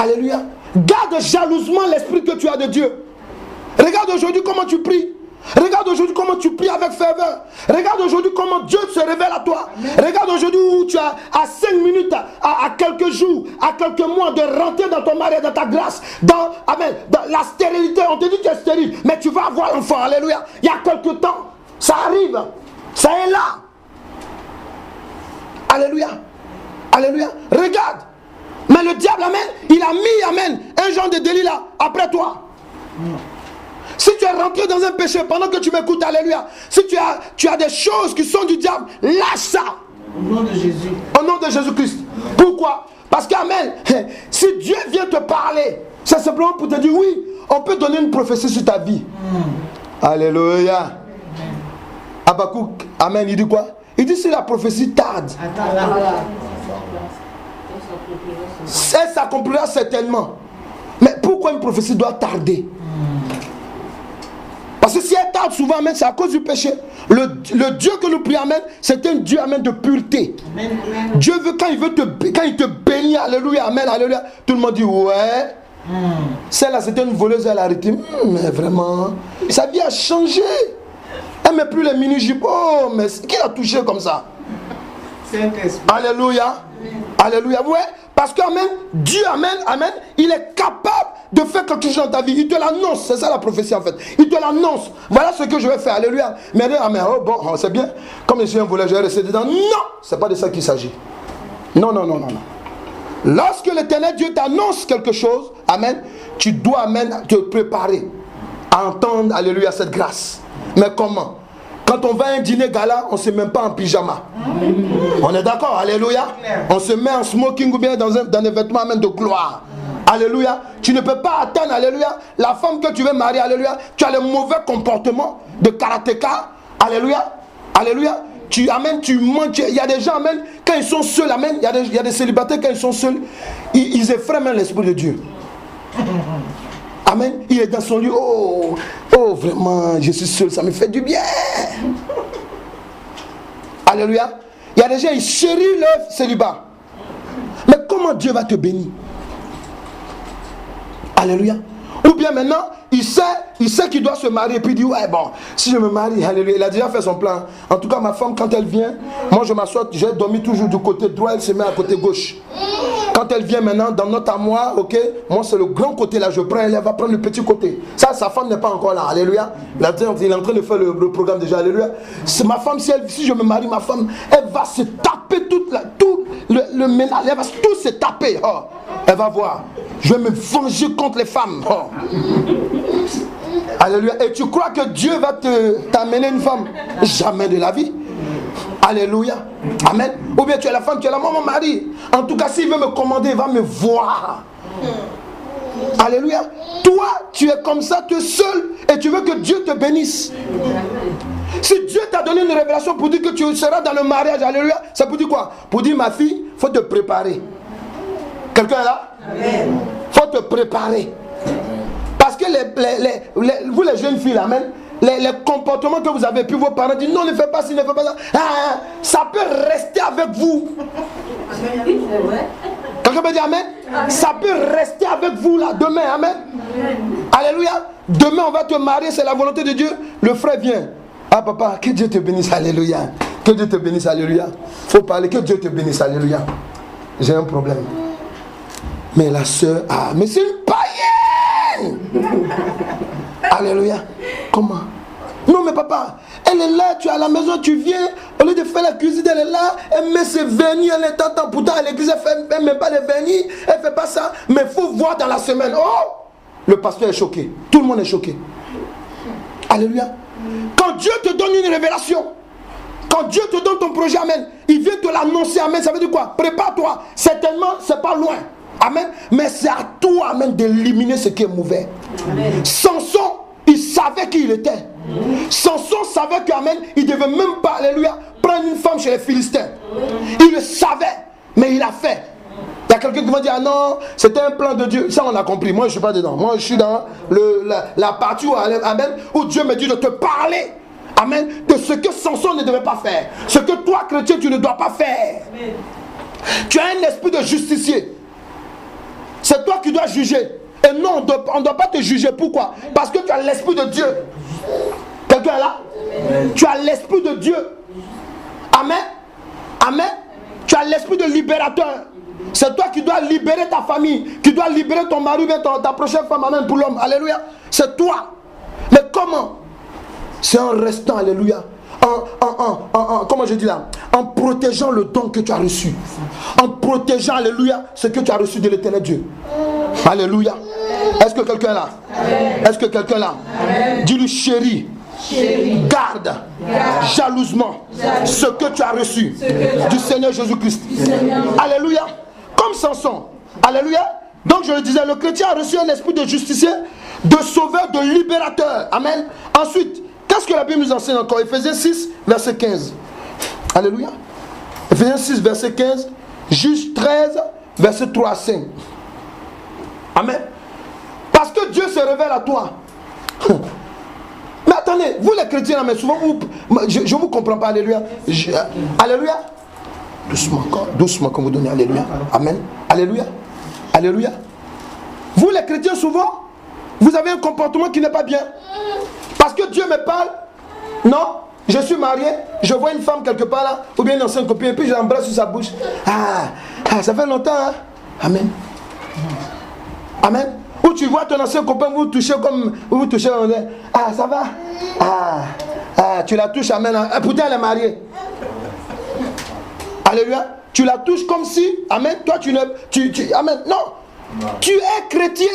Alléluia. Garde jalousement l'esprit que tu as de Dieu. Regarde aujourd'hui comment tu pries. Regarde aujourd'hui comment tu pries avec ferveur. Regarde aujourd'hui comment Dieu se révèle à toi. Regarde aujourd'hui où tu as à 5 minutes, à quelques jours, à quelques mois de rentrer dans ton mariage, dans ta grâce, dans la stérilité. On te dit que tu es stérile, mais tu vas avoir l'enfant. Alléluia. Il y a quelques temps, ça arrive. Ça est là. Alléluia. Alléluia. Regarde. Mais le diable, amen, il a mis, amen, un genre de Delilah après toi. Si tu es rentré dans un péché pendant que tu m'écoutes, alléluia. Si tu as des choses qui sont du diable, lâche ça. Au nom de Jésus. Au nom de Jésus-Christ. Pourquoi? Parce qu'amen, si Dieu vient te parler, c'est simplement pour te dire oui, on peut donner une prophétie sur ta vie. Alléluia. Habakkuk, amen, il dit quoi? Il dit si la prophétie tarde, elle s'accomplira certainement. Mais pourquoi une prophétie doit tarder? Parce que si elle tarde souvent, amen, c'est à cause du péché. Le Dieu que nous prions, amen, c'est un Dieu, amen, de pureté. Amen. Dieu veut, quand il te bénit, alléluia, amen, alléluia, tout le monde dit ouais. Celle-là, c'était une voleuse, elle a arrêté. Mais vraiment, sa vie a changé. Elle ne met plus les mini-jupes. Oh, mais qui l'a touché comme ça? Alléluia. Alléluia. Ouais. Parce que, amen, Dieu, amen, amen, il est capable de faire quelque chose dans ta vie. Il te l'annonce. C'est ça la prophétie en fait. Il te l'annonce. Voilà ce que je vais faire. Alléluia. Mais amen, oh bon, oh, c'est bien. Comme je suis un voleur, je vais rester dedans. Non, c'est pas de ça qu'il s'agit. Non, non, non, non, non. Lorsque l'Éternel Dieu t'annonce quelque chose, amen, tu dois, amen, te préparer à entendre, alléluia, cette grâce. Mais comment? Quand on va à un dîner gala, on ne se met même pas en pyjama. On est d'accord, alléluia. On se met en smoking ou bien dans des vêtements même de gloire. Alléluia. Tu ne peux pas attendre, alléluia, la femme que tu veux marier, alléluia. Tu as le mauvais comportement de karatéka, alléluia. Alléluia. Tu amènes, tu manges. Il y a des gens, amen, quand ils sont seuls, amen, il y a des célibataires, quand ils sont seuls, ils effraient même l'Esprit de Dieu. Amen. Il est dans son lieu. Oh, oh, vraiment, je suis seul, ça me fait du bien. Alléluia. Il y a des gens, ils chérissent leur célibat. Mais comment Dieu va te bénir? Alléluia. Ou bien maintenant, il sait qu'il doit se marier. Et puis il dit, ouais, bon, si je me marie, alléluia. Il a déjà fait son plan. En tout cas, ma femme, quand elle vient, moi je m'assois, j'ai dormi toujours du côté droit, elle se met à côté gauche. Quand elle vient maintenant dans notre armoire, ok, moi c'est le grand côté là, je prends, elle va prendre le petit côté. Ça, sa femme n'est pas encore là, alléluia. Il est en train de faire le programme déjà, alléluia. C'est ma femme, si je me marie, ma femme, elle va se taper tout le ménage, elle va tout se taper. Oh. Elle va voir. Je vais me venger contre les femmes. Oh. Alléluia. Et tu crois que Dieu va t'amener une femme? Jamais de la vie. Alléluia. Amen. Ou bien tu es la femme, tu es la maman, mon mari. En tout cas, s'il veut me commander, il va me voir. Alléluia. Toi, tu es comme ça, tu es seul et tu veux que Dieu te bénisse. Si Dieu t'a donné une révélation pour dire que tu seras dans le mariage, alléluia, ça pour dire quoi? Pour dire, ma fille, il faut te préparer. Quelqu'un est là? Amen. Faut te préparer. Parce que vous les jeunes filles, amen, les comportements que vous avez, puis vos parents disent non, ne fais pas ci, ne fais pas ça. Ça peut rester avec vous. Quelqu'un peut dire amen? Ça peut rester avec vous là, demain, amen. Alléluia. Demain, on va te marier, c'est la volonté de Dieu. Le frère vient. Ah papa, que Dieu te bénisse, alléluia. Que Dieu te bénisse, alléluia. Faut parler, que Dieu te bénisse, alléluia. J'ai un problème. Mais la soeur, mais c'est une païenne. Alléluia. Comment? Non mais papa, elle est là, tu es à la maison, tu viens, au lieu de faire la cuisine, elle est là, elle met ses vernis, elle est temps, pourtant à l'église, elle ne met pas les vernis, elle ne fait pas ça, mais il faut voir dans la semaine. Oh, le pasteur est choqué, tout le monde est choqué. Alléluia. Quand Dieu te donne une révélation, Quand Dieu te donne ton projet, amen, il vient te l'annoncer, amen. Ça veut dire quoi? Prépare-toi. Certainement, c'est pas loin. Amen. Mais c'est à toi, amen, d'éliminer ce qui est mauvais. Amen. Samson, il savait qui il était. Samson savait qu'amen, il ne devait même pas, alléluia, prendre une femme chez les Philistins. Il le savait, mais il a fait. Il y a quelqu'un qui va dire, ah non, c'était un plan de Dieu. Ça, on a compris. Moi, je ne suis pas dedans. Moi, je suis dans la partie où, amen, où Dieu me dit de te parler. Amen. De ce que Samson ne devait pas faire. Ce que toi, chrétien, tu ne dois pas faire. Amen. Tu as un esprit de justicier. C'est toi qui dois juger. Et non, on ne doit pas te juger. Pourquoi? Parce que tu as l'esprit de Dieu. Quelqu'un est là? Amen. Tu as l'esprit de Dieu. Amen. Amen. Tu as l'esprit de libérateur. C'est toi qui dois libérer ta famille, qui dois libérer ton mari, ta prochaine femme, amen, pour l'homme. Alléluia. C'est toi. Mais comment? C'est en restant, alléluia, comment je dis là, en protégeant le don que tu as reçu, en protégeant, alléluia, ce que tu as reçu de l'éternel Dieu. Alléluia. Est-ce que quelqu'un est là? Est-ce que quelqu'un est là? Dis-lui, chérie, garde jalousement ce que tu as reçu du Seigneur Jésus-Christ. Alléluia. Comme Samson. Alléluia. Donc je le disais, le chrétien a reçu un esprit de justicier, de sauveur, de libérateur. Amen. Ensuite, qu'est-ce que la Bible nous enseigne encore? Ephésiens 6, verset 15. Alléluia. Ephésiens 6, verset 15. Juge 13, verset 3 à 5. Amen. Parce que Dieu se révèle à toi. Mais attendez, vous les chrétiens, mais souvent, je ne vous comprends pas. Alléluia. Alléluia. Doucement quand vous donnez alléluia. Amen. Alléluia. Alléluia. Vous les chrétiens, souvent, vous avez un comportement qui n'est pas bien. Parce que Dieu me parle. Non, je suis marié, je vois une femme quelque part là, ou bien une ancienne copine, et puis je l'embrasse sur sa bouche. Ça fait longtemps, hein? Amen. Amen. Ou tu vois ton ancien copain, vous touchez comme vous touchez, ça va? Tu la touches, amen. Pourtant elle est mariée. Alléluia. Tu la touches comme si, amen, toi amen. Non. Tu es chrétien.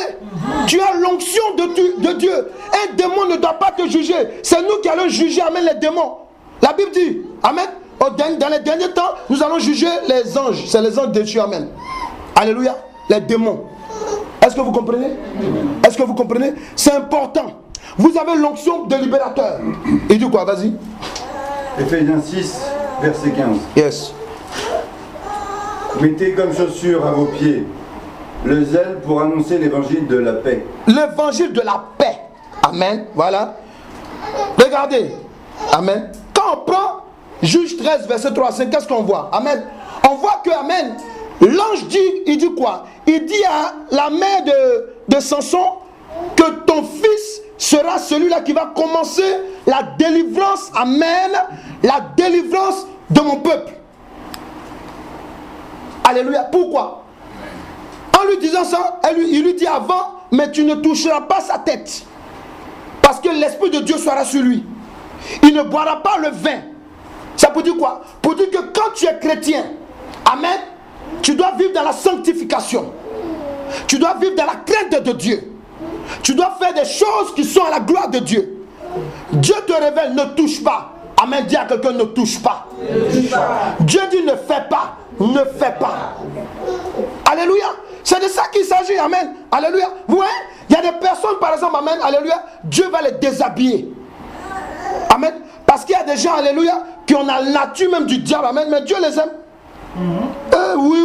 Tu as l'onction de Dieu. Un démon ne doit pas te juger. C'est nous qui allons juger, amen, les démons. La Bible dit, amen, dans les derniers temps, nous allons juger les anges. C'est les anges de Dieu, amen. Alléluia. Les démons. Est-ce que vous comprenez? Est-ce que vous comprenez? C'est important. Vous avez l'onction de libérateur. Il dit quoi? Vas-y. Ephésiens 6, verset 15. Yes. Mettez comme chaussure à vos pieds le zèle pour annoncer l'évangile de la paix. L'évangile de la paix. Amen. Voilà. Regardez. Amen. Quand on prend Juge 13, verset 3 à 5, qu'est-ce qu'on voit? Amen. On voit que, amen, l'ange dit, il dit quoi? Il dit à la mère de Samson que ton fils sera celui-là qui va commencer la délivrance, amen, la délivrance de mon peuple. Alléluia. Pourquoi? En lui disant ça, il lui dit avant, mais tu ne toucheras pas sa tête. Parce que l'Esprit de Dieu sera sur lui. Il ne boira pas le vin. Ça pour dire quoi? Pour dire que quand tu es chrétien, amen, tu dois vivre dans la sanctification. Tu dois vivre dans la crainte de Dieu. Tu dois faire des choses qui sont à la gloire de Dieu. Dieu te révèle, ne touche pas. Amen, dis à quelqu'un, ne touche pas. Dieu dit ne fais pas. Ne fais pas. Alléluia. C'est de ça qu'il s'agit. Amen. Alléluia. Vous voyez, il y a des personnes, par exemple, amen, alléluia, Dieu va les déshabiller. Amen. Parce qu'il y a des gens, alléluia, qui ont la nature même du diable. Amen. Mais Dieu les aime. Oui.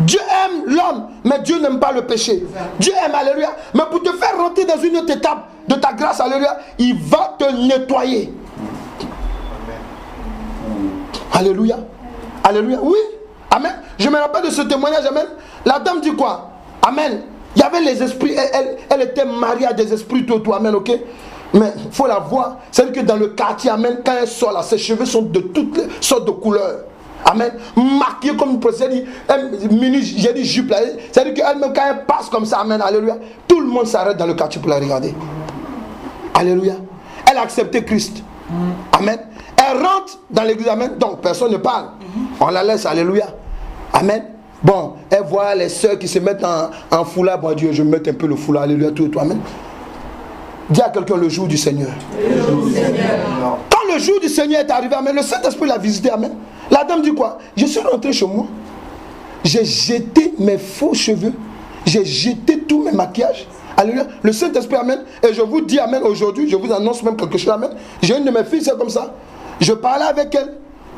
Dieu aime l'homme, mais Dieu n'aime pas le péché. Dieu aime, alléluia. Mais pour te faire rentrer dans une autre étape de ta grâce, alléluia, il va te nettoyer. Alléluia. Alléluia. Oui. Amen. Je me rappelle de ce témoignage. Amen. La dame dit quoi? Amen. Il y avait les esprits. Elle était mariée à des esprits tout. Amen. Ok. Mais il faut la voir. C'est-à-dire que dans le quartier, amen, quand elle sort là, ses cheveux sont de toutes les sortes de couleurs. Amen. Marquée comme une procédure. J'ai dit jupe là. C'est-à-dire qu'elle-même, quand elle passe comme ça, amen, alléluia, tout le monde s'arrête dans le quartier pour la regarder. Alléluia. Elle a accepté Christ. Amen. Elle rentre dans l'église, amen. Donc personne ne parle. On la laisse, alléluia. Amen. Bon, elle voit les sœurs qui se mettent en foulard. Bon Dieu, je vais mettre un peu le foulard, alléluia, tout, amen. Dis à quelqu'un le jour du Seigneur. Le jour du Seigneur. Quand le jour du Seigneur est arrivé, amen, le Saint-Esprit l'a visité, amen. La dame dit quoi? Je suis rentré chez moi. J'ai jeté mes faux cheveux. J'ai jeté tous mes maquillages. Alléluia. Le Saint-Esprit, amen. Et je vous dis, amen, aujourd'hui, je vous annonce même quelque chose, amen. J'ai une de mes filles, c'est comme ça. Je parlais avec elle.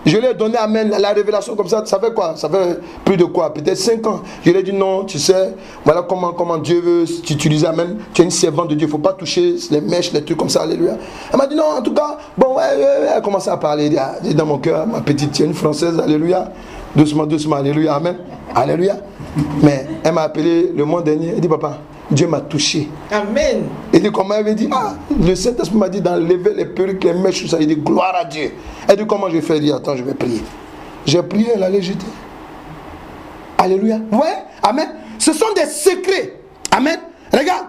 Je lui ai donné, amen, la révélation comme ça. Ça fait quoi? Ça fait plus de quoi? Peut-être 5 ans. Je lui ai dit, non, tu sais, voilà comment Dieu veut t'utiliser, amen. Tu es une servante de Dieu, il ne faut pas toucher les mèches, les trucs comme ça, alléluia. Elle m'a dit, non, en tout cas, bon, ouais. Elle a commencé à parler. Elle dit dans mon cœur, ma petite, tu es une Française, alléluia. Doucement, doucement, alléluia, amen. Alléluia. Mais elle m'a appelé le mois dernier. Elle dit, papa, Dieu m'a touché. Amen. Il dit, comment? Elle m'a dit, le Saint-Esprit m'a dit d'enlever les perruques, les mèches, tout ça. Il dit, gloire à Dieu. Elle dit, comment je fais? Il dit, attends, je vais prier. J'ai prié, elle allait jeter. Alléluia. Ouais, amen. Ce sont des secrets. Amen. Regarde.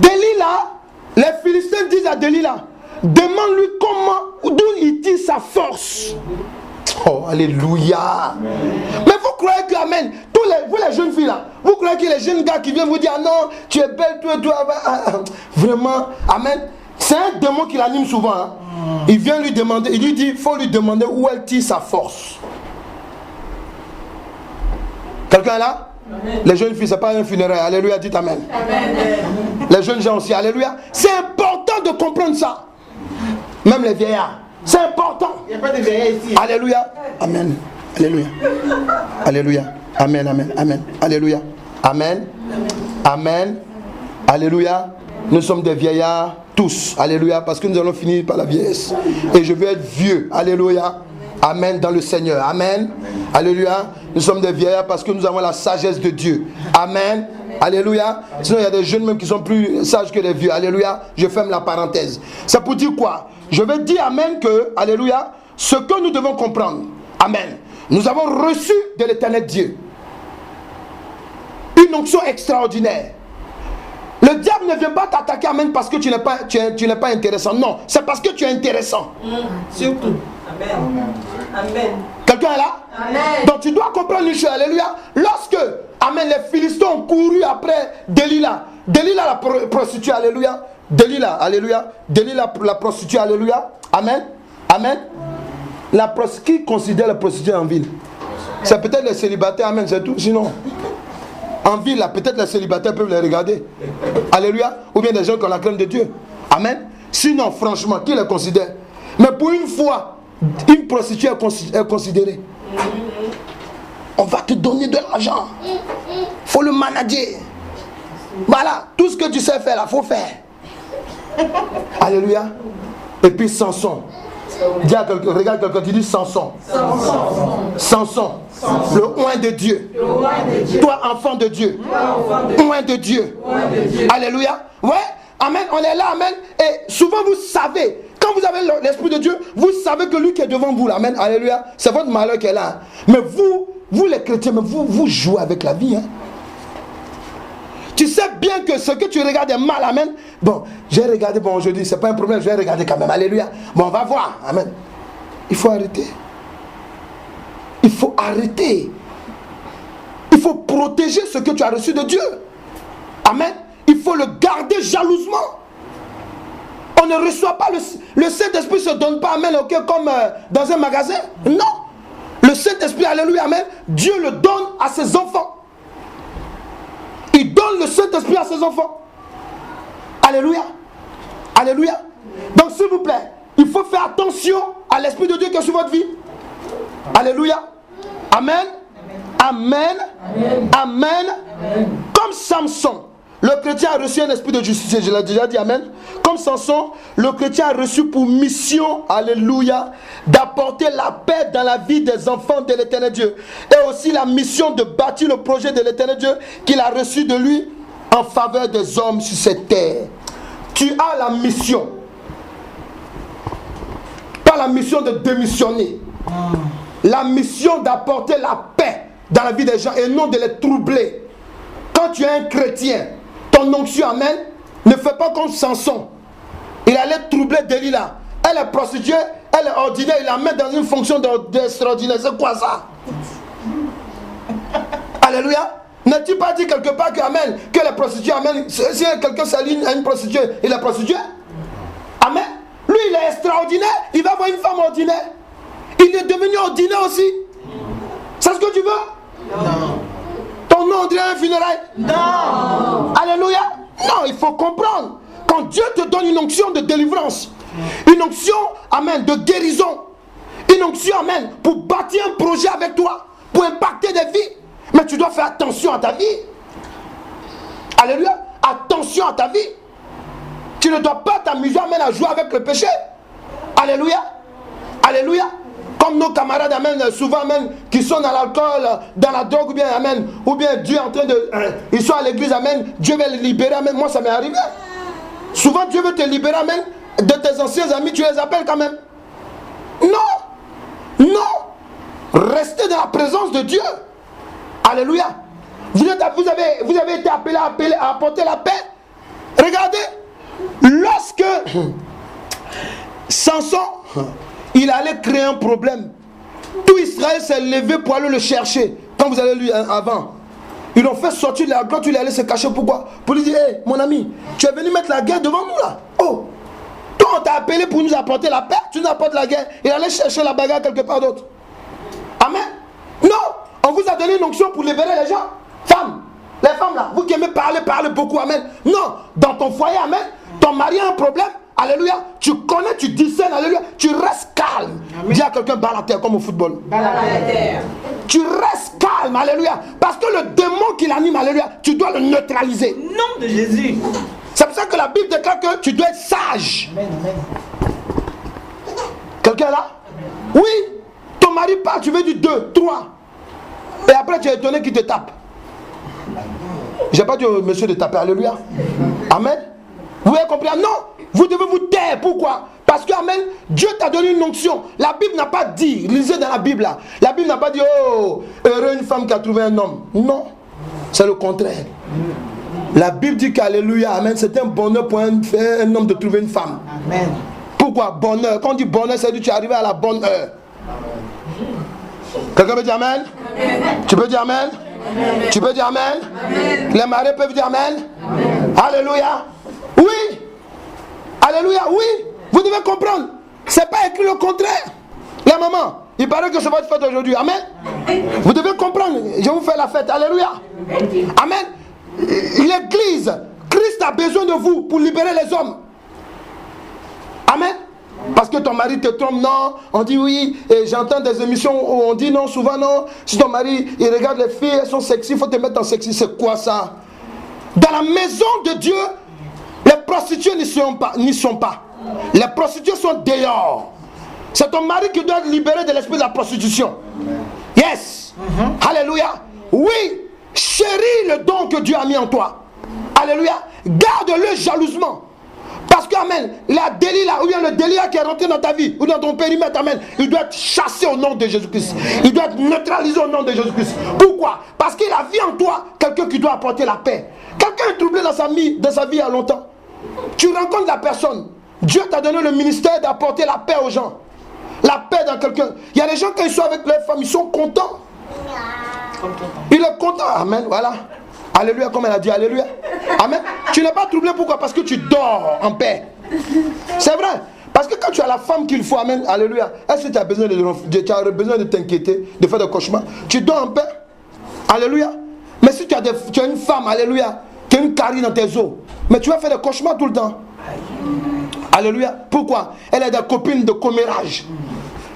Delilah, les Philistins disent à Delilah, demande-lui comment, d'où il tire sa force. Oh, alléluia. Mais vous croyez que, amen, vous les jeunes filles là, vous croyez que les jeunes gars qui viennent vous dire, non, tu es belle, toi, vraiment, amen. C'est un démon qui l'anime souvent. Hein. Il vient lui demander, il lui dit, il faut lui demander où elle tire sa force. Quelqu'un est là? Amen. Les jeunes filles, ce n'est pas un funéraire. Alléluia, dites amen. Amen. Les jeunes gens aussi, alléluia. C'est important de comprendre ça. Même les vieillards. C'est important. Il n'y a pas de vieillards ici. Alléluia. Amen. Alléluia. Alléluia. Amen, amen, amen. Alléluia. Amen. Amen. Alléluia. Nous sommes des vieillards tous. Alléluia. Parce que nous allons finir par la vieillesse. Et je veux être vieux. Alléluia. Amen dans le Seigneur. Amen. Alléluia. Nous sommes des vieillards parce que nous avons la sagesse de Dieu. Amen. Alléluia. Sinon, il y a des jeunes même qui sont plus sages que les vieux. Alléluia. Je ferme la parenthèse. C'est pour dire quoi? Je vais dire amen que, alléluia, ce que nous devons comprendre. Amen. Nous avons reçu de l'Éternel Dieu une onction extraordinaire. Le diable ne vient pas t'attaquer, amen, parce que tu n'es pas intéressant. Non, c'est parce que tu es intéressant. Surtout. Amen. Amen. Quelqu'un est là? Amen. Donc tu dois comprendre une chose, alléluia. Lorsque, amen, les Philistins ont couru après Delilah. Delilah la prostituée, alléluia. Delilah, alléluia. Delilah la prostituée, alléluia. Amen. Amen. Qui considère la prostituée en ville? C'est peut-être les célibataires, amen, c'est tout. Sinon, en ville, là, peut-être les célibataires peuvent les regarder. Alléluia. Ou bien des gens qui ont la crainte de Dieu. Amen. Sinon, franchement, qui les considère? Mais pour une fois, une prostituée est considérée. On va te donner de l'argent. Il faut le manager. Voilà, tout ce que tu sais faire là, il faut faire. Alléluia. Et puis Samson. Dis à quelqu'un, regarde quelqu'un, tu dis Samson. Samson. Le oint de Dieu. Toi, enfant de Dieu. Oint de Dieu. Alléluia. Ouais. Amen. On est là, amen. Et souvent vous savez, quand vous avez l'Esprit de Dieu, vous savez que lui qui est devant vous, là, amen. Alléluia. C'est votre malheur qui est là. Mais vous les chrétiens, vous jouez avec la vie. Hein. Tu sais bien que ce que tu regardes est mal, amen. Bon, j'ai regardé, bon, aujourd'hui, c'est pas un problème, je vais regarder quand même, alléluia. Bon, on va voir, amen. Il faut arrêter. Il faut arrêter. Il faut protéger ce que tu as reçu de Dieu. Amen. Il faut le garder jalousement. On ne reçoit pas, le Saint-Esprit ne se donne pas, amen, okay, comme dans un magasin. Non. Le Saint-Esprit, alléluia, amen, Dieu le donne à ses enfants. Il donne le Saint-Esprit à ses enfants. Alléluia. Alléluia. Donc s'il vous plaît, il faut faire attention à l'Esprit de Dieu qui est sur votre vie. Alléluia. Amen. Amen. Amen. Amen. Amen. Comme Samson, le chrétien a reçu un esprit de justice, je l'ai déjà dit, amen. Comme Samson, le chrétien a reçu pour mission, alléluia, d'apporter la paix dans la vie des enfants de l'Éternel Dieu. Et aussi la mission de bâtir le projet de l'Éternel Dieu qu'il a reçu de lui en faveur des hommes sur cette terre. Tu as la mission. Pas la mission de démissionner. La mission d'apporter la paix dans la vie des gens et non de les troubler. Quand tu es un chrétien, ton onction, amen, ne fais pas comme Samson. Il allait troubler Delilah. Elle est prostituée, elle est ordinaire, il la met dans une fonction d'extraordinaire. C'est quoi ça? Alléluia. N'a-t-il pas dit quelque part que, amen, que les prostituées, amen, si quelqu'un s'aligne à une prostituée, il est prostitué? Amen. Lui, il est extraordinaire, il va voir une femme ordinaire. Il est devenu ordinaire aussi. C'est ce que tu veux? Non. Ton nom dirait un funérail? Non. Alléluia. Non, il faut comprendre. Quand Dieu te donne une onction de délivrance, une onction, amen, de guérison, une onction, amen, pour bâtir un projet avec toi, pour impacter des vies, mais tu dois faire attention à ta vie. Alléluia. Attention à ta vie. Tu ne dois pas t'amuser, amen, à jouer avec le péché. Alléluia. Alléluia. Comme nos camarades, amen, souvent, amen, qui sont dans l'alcool, dans la drogue, ou bien Dieu est en train de... ils sont à l'église, amen, Dieu va les libérer, amen. Moi, ça m'est arrivé. Souvent, Dieu veut te libérer, amen, de tes anciens amis, tu les appelles quand même. Non. Non. Restez dans la présence de Dieu. Alléluia. Vous avez été appelé à apporter la paix. Regardez. Lorsque Samson, il allait créer un problème, tout Israël s'est levé pour aller le chercher. Quand vous allez lire avant, ils l'ont fait sortir de la grotte, il allait se cacher. Pourquoi? Pour lui dire, hey, mon ami, tu es venu mettre la guerre devant nous là. Oh, toi on t'a appelé pour nous apporter la paix, tu nous apportes la guerre. Il allait chercher la bagarre quelque part d'autre. Amen. Non, on vous a donné une onction pour libérer les gens. Femmes, les femmes là, vous qui aimez parler beaucoup, amen. Non, dans ton foyer, amen, ton mari a un problème, alléluia, tu connais, tu discernes, alléluia, tu restes calme. Amen. Dis à quelqu'un, balle à terre comme au football. Balle à terre. Tu restes calme, alléluia, parce que le démon qui l'anime, alléluia, tu dois le neutraliser. Nom de Jésus. C'est pour ça que la Bible déclare que tu dois être sage. Amen, amen. Quelqu'un là? Oui, ton mari parle, tu veux du 2, 3. Et après tu es étonné qu'il te tape. J'ai pas dit au monsieur de taper, alléluia. Amen. Vous avez compris? Non, vous devez vous taire. Pourquoi? Parce que, amen, Dieu t'a donné une onction. La Bible n'a pas dit, lisez dans la Bible là, la Bible n'a pas dit, oh, heureux une femme qui a trouvé un homme. Non, c'est le contraire. La Bible dit qu'alléluia, amen, c'est un bonheur pour un homme de trouver une femme. Amen. Pourquoi? Bonheur. Quand on dit bonheur, c'est que tu es arrivé à la bonne heure. Quelqu'un peut dire amen? Amen. Tu peux dire amen? Amen. Tu peux dire amen? Amen. Les maris peuvent dire amen? Amen. Alléluia. Oui. Alléluia, oui. Vous devez comprendre. C'est pas écrit le contraire. La maman, il paraît que c'est votre fête aujourd'hui. Amen. Vous devez comprendre. Je vous fais la fête. Alléluia. Amen. L'église, Christ a besoin de vous pour libérer les hommes. Amen. Parce que ton mari te trompe, non. On dit oui, et j'entends des émissions où on dit non, souvent non. Si ton mari, il regarde les filles, elles sont sexy, il faut te mettre en sexy. C'est quoi ça? Dans la maison de Dieu, les prostituées n'y sont pas. Les prostituées sont dehors. C'est ton mari qui doit être libéré de l'esprit de la prostitution. Yes. Alléluia. Oui, chéris le don que Dieu a mis en toi. Alléluia. Garde-le jalousement. Parce que, amen, la Delilah, ou bien le Delilah qui est rentré dans ta vie, ou dans ton périmètre, amen, il doit être chassé au nom de Jésus-Christ. Il doit être neutralisé au nom de Jésus-Christ. Pourquoi? Parce qu'il a vu en toi quelqu'un qui doit apporter la paix. Quelqu'un est troublé dans sa vie il y a longtemps. Tu rencontres la personne. Dieu t'a donné le ministère d'apporter la paix aux gens. La paix dans quelqu'un. Il y a des gens, quand ils sont avec leur femme, ils sont contents. Il est content. Amen, voilà. Alléluia, comme elle a dit, alléluia. Amen. Tu n'es pas troublé, pourquoi? Parce que tu dors en paix. C'est vrai. Parce que quand tu as la femme qu'il faut, amen, alléluia. Est-ce que tu as besoin de t'inquiéter, de faire des cauchemars? Tu dors en paix. Alléluia. Mais si tu as une femme, alléluia, qui a une carie dans tes os, mais tu vas faire des cauchemars tout le temps. Alléluia. Pourquoi? Elle est des copines de commérage.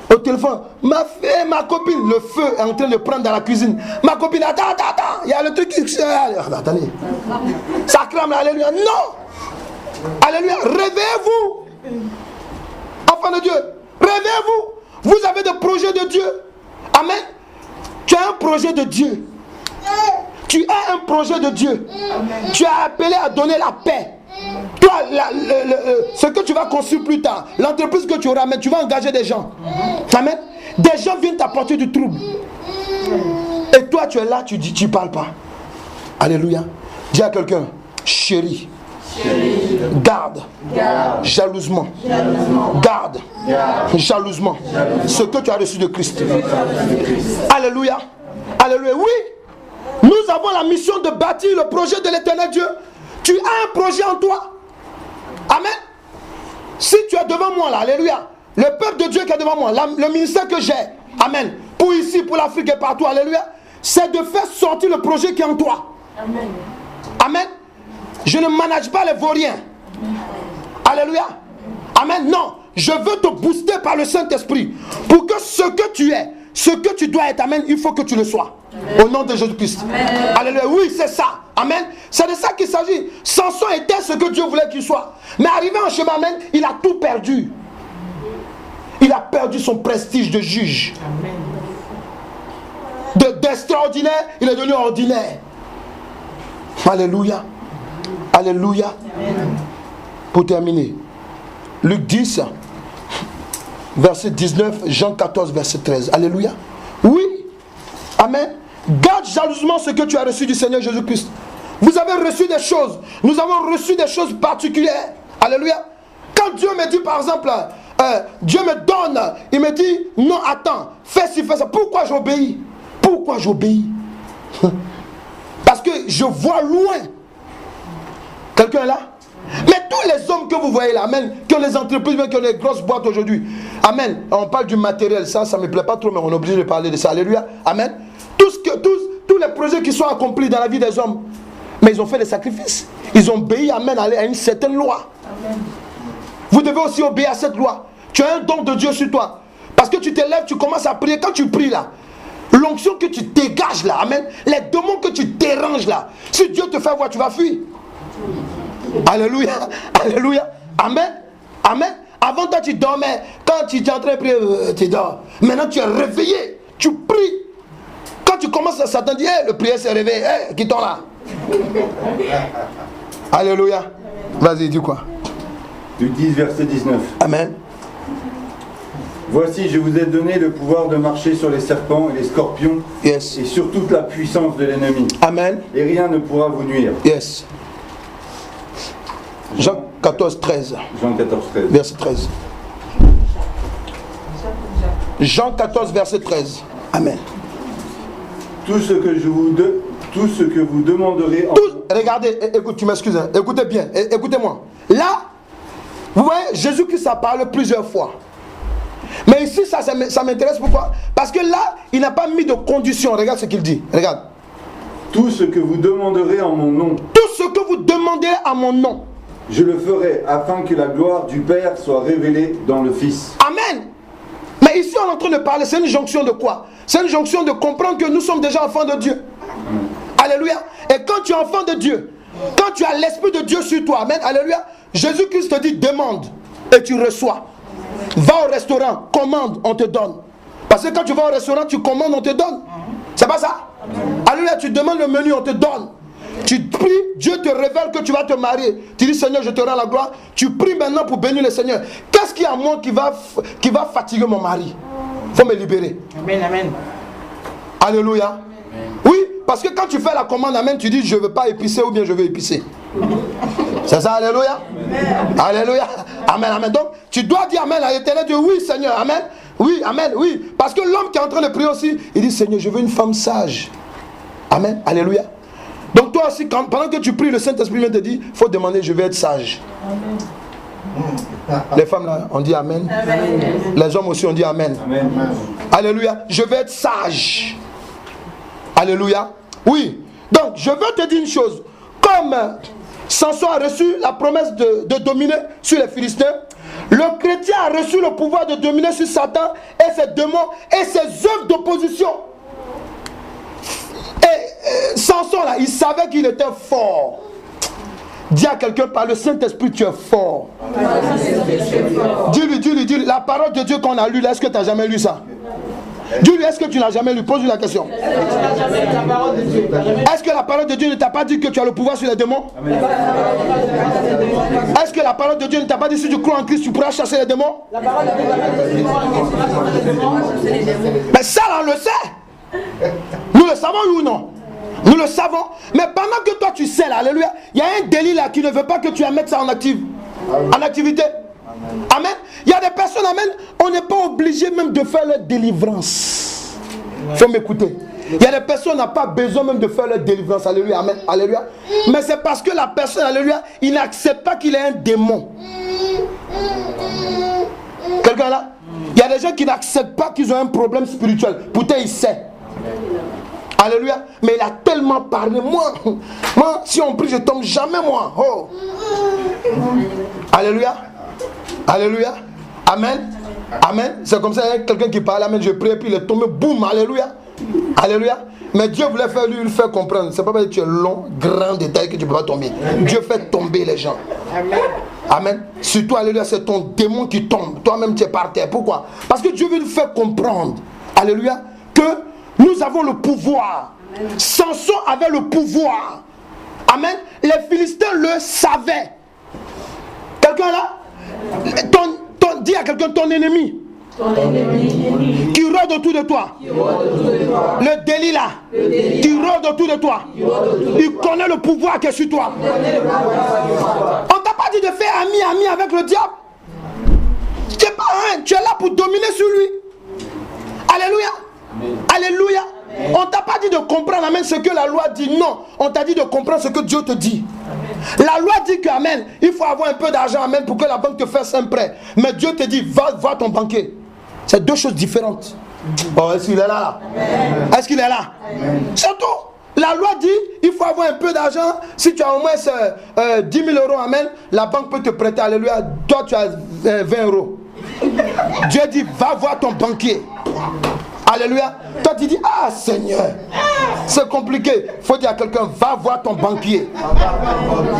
Au téléphone, ma copine, le feu est en train de prendre dans la cuisine. Ma copine, attends, il y a le truc qui... Attendez. Ça crame, alléluia. Non. Alléluia. Réveillez-vous. Enfants de Dieu, réveillez-vous. Vous avez des projets de Dieu. Amen. Tu as un projet de Dieu. Tu as un projet de Dieu. Tu as appelé à donner la paix. Toi, ce que tu vas construire plus tard, l'entreprise que tu auras, mais tu vas engager des gens. Amen. Des gens viennent t'apporter du trouble. Et toi, tu es là, tu dis, tu parles pas. Alléluia. Dis à quelqu'un, chérie. Garde. Jalousement. Garde. Jalousement. Ce que tu as reçu de Christ. Alléluia. Alléluia. Oui. Nous nous avons la mission de bâtir le projet de l'Éternel Dieu. Tu as un projet en toi. Amen. Si tu es devant moi là, alléluia, le peuple de Dieu qui est devant moi, le ministère que j'ai, amen, pour ici, pour l'Afrique et partout, alléluia, c'est de faire sortir le projet qui est en toi. Amen. Amen. Je ne manage pas les vauriens. Alléluia. Amen. Non, je veux te booster par le Saint-Esprit pour que ce que tu es, ce que tu dois être, amen, il faut que tu le sois. Amen. Au nom de Jésus-Christ. Alléluia. Oui, c'est ça. Amen. C'est de ça qu'il s'agit. Samson était ce que Dieu voulait qu'il soit. Mais arrivé en chemin, amen, il a tout perdu. Il a perdu son prestige de juge. D'extraordinaire, il est devenu ordinaire. Alléluia. Alléluia. Amen. Pour terminer, Luc 10, verset 19, Jean 14, verset 13. Alléluia. Oui. Amen. Garde jalousement ce que tu as reçu du Seigneur Jésus-Christ. Vous avez reçu des choses. Nous avons reçu des choses particulières. Alléluia. Quand Dieu me dit par exemple, Dieu me donne, il me dit, non, attends, fais ci, fais ça. Pourquoi j'obéis? Pourquoi j'obéis? Parce que je vois loin. Quelqu'un est là? Mais tous les hommes que vous voyez là, amen, qui ont les entreprises, qui ont les grosses boîtes aujourd'hui, amen, on parle du matériel, ça ne me plaît pas trop, mais on est obligé de parler de ça, alléluia, amen. Tous les projets qui sont accomplis dans la vie des hommes, mais ils ont fait des sacrifices, ils ont obéi, amen, à une certaine loi. Amen. Vous devez aussi obéir à cette loi. Tu as un don de Dieu sur toi, parce que tu te lèves, tu commences à prier, quand tu pries là, l'onction que tu dégages là, amen, les démons que tu déranges là, si Dieu te fait voir, tu vas fuir. Alléluia, alléluia, amen, amen. Avant toi tu dormais, quand tu es en train de prier, tu dors. Maintenant tu es réveillé, tu pries. Quand tu commences à s'attendre, hey, le prière s'est réveillé, hey, qui t'en là? Alléluia. Vas-y, dis quoi? Luc 10, verset 19. Amen. Voici, je vous ai donné le pouvoir de marcher sur les serpents et les scorpions, yes, et sur toute la puissance de l'ennemi. Amen. Et rien ne pourra vous nuire. Yes. Jean 14, 13. Jean 14, 13. Verset 13. Jean 14, verset 13. Amen. Tout ce que vous demanderez en... Regardez, écoute, tu m'excuses, hein, écoutez bien, écoutez-moi. Là, vous voyez, Jésus-Christ a parlé plusieurs fois. Mais ici, ça m'intéresse, pourquoi? Parce que là, il n'a pas mis de condition. Regarde ce qu'il dit, regarde. Tout ce que vous demanderez en mon nom. Tout ce que vous demandez à mon nom. Je le ferai afin que la gloire du Père soit révélée dans le Fils. Amen. Mais ici on est en train de parler, c'est une jonction de quoi? C'est une jonction de comprendre que nous sommes déjà enfants de Dieu. Amen. Alléluia. Et quand tu es enfant de Dieu, quand tu as l'Esprit de Dieu sur toi, amen, alléluia, Jésus-Christ te dit demande et tu reçois. Va au restaurant, commande, on te donne. Parce que quand tu vas au restaurant, tu commandes, on te donne. C'est pas ça? Alléluia, tu demandes le menu, on te donne. Tu pries, Dieu te révèle que tu vas te marier. Tu dis Seigneur, je te rends la gloire. Tu pries maintenant pour bénir le Seigneur. Qu'est-ce qu'il y a à moi qui va fatiguer mon mari? Il faut me libérer. Amen, amen. Alléluia. Amen. Oui, parce que quand tu fais la commande, amen, tu dis je ne veux pas épicer ou bien je veux épicer. C'est ça, alléluia. Amen. Alléluia. Amen, amen. Donc, tu dois dire amen à l'Éternel Dieu. Oui, Seigneur, amen. Oui, amen, oui. Parce que l'homme qui est en train de prier aussi, il dit Seigneur, je veux une femme sage. Amen, alléluia. Donc toi aussi, pendant que tu pries, le Saint-Esprit vient te dire, il faut demander, je vais être sage. Amen. Les femmes là, on dit amen. Amen. Les hommes aussi, on dit amen. Amen. Alléluia. Je vais être sage. Alléluia. Oui. Donc, je veux te dire une chose. Comme Samson a reçu la promesse de dominer sur les Philistins, le chrétien a reçu le pouvoir de dominer sur Satan et ses démons et ses œuvres d'opposition. Et Samson là, il savait qu'il était fort. Dis à quelqu'un par le Saint-Esprit, tu es fort. Dis-lui, la parole de Dieu qu'on a lue là, est-ce que tu n'as jamais lu ça? Dis-lui, est-ce que tu n'as jamais lu? Pose-lui la question. Est-ce que la parole de Dieu ne t'a pas dit que tu as le pouvoir sur les démons? Est-ce que la parole de Dieu ne t'a pas dit si tu crois en Christ, tu pourras chasser les démons? Mais ça, là, on le sait. Nous le savons ou non? Nous le savons. Mais pendant que toi tu sais là, alléluia, il y a un délit là qui ne veut pas que tu mettes ça en activité. Amen. Il y a des personnes, amen, on n'est pas obligé même de faire leur délivrance. Il faut m'écouter. Il y a des personnes qui n'ont pas besoin même de faire leur délivrance. Alléluia. Amen. Alléluia. Mais c'est parce que la personne, alléluia, il n'accepte pas qu'il est un démon. Quelqu'un là? Il y a des gens qui n'acceptent pas qu'ils ont un problème spirituel. Pourtant, il sait. Alléluia. Mais il a tellement parlé. Moi, si on prie, je ne tombe jamais, moi. Oh. Alléluia. Alléluia. Amen. Amen. C'est comme ça, il y a quelqu'un qui parle. Amen. Je prie, puis il est tombé. Boum. Alléluia. Alléluia. Mais Dieu voulait lui faire comprendre. C'est pas parce que tu es long, grand détail que tu ne peux pas tomber. Dieu fait tomber les gens. Amen. Amen. Surtout, alléluia, c'est ton démon qui tombe. Toi-même, tu es par terre. Pourquoi? Parce que Dieu veut nous faire comprendre. Alléluia. Que nous avons le pouvoir. Samson avait le pouvoir. Amen. Les Philistins le savaient. Quelqu'un là? Dis à quelqu'un, ton ennemi. Qui rôde autour de toi. Le délit là. Qui rôde autour de toi. Il connaît le pouvoir qui est sur toi. On t'a pas dit de faire ami avec le diable. Tu es pas un, tu es là pour dominer sur lui. Alléluia. Alléluia. On t'a pas dit de comprendre, amen, ce que la loi dit. Non, on t'a dit de comprendre ce que Dieu te dit. La loi dit que, amen, il faut avoir un peu d'argent, amen, pour que la banque te fasse un prêt. Mais Dieu te dit, va voir ton banquier. C'est deux choses différentes. Oh, est-ce qu'il est là? Est-ce qu'il est là? Surtout, la loi dit, il faut avoir un peu d'argent. Si tu as au moins 10 000 euros, amen, la banque peut te prêter, alléluia. Toi, tu as 20 euros. Dieu dit, va voir ton banquier. Alléluia. Toi tu dis, ah Seigneur, c'est compliqué. Il faut dire à quelqu'un, va voir ton banquier.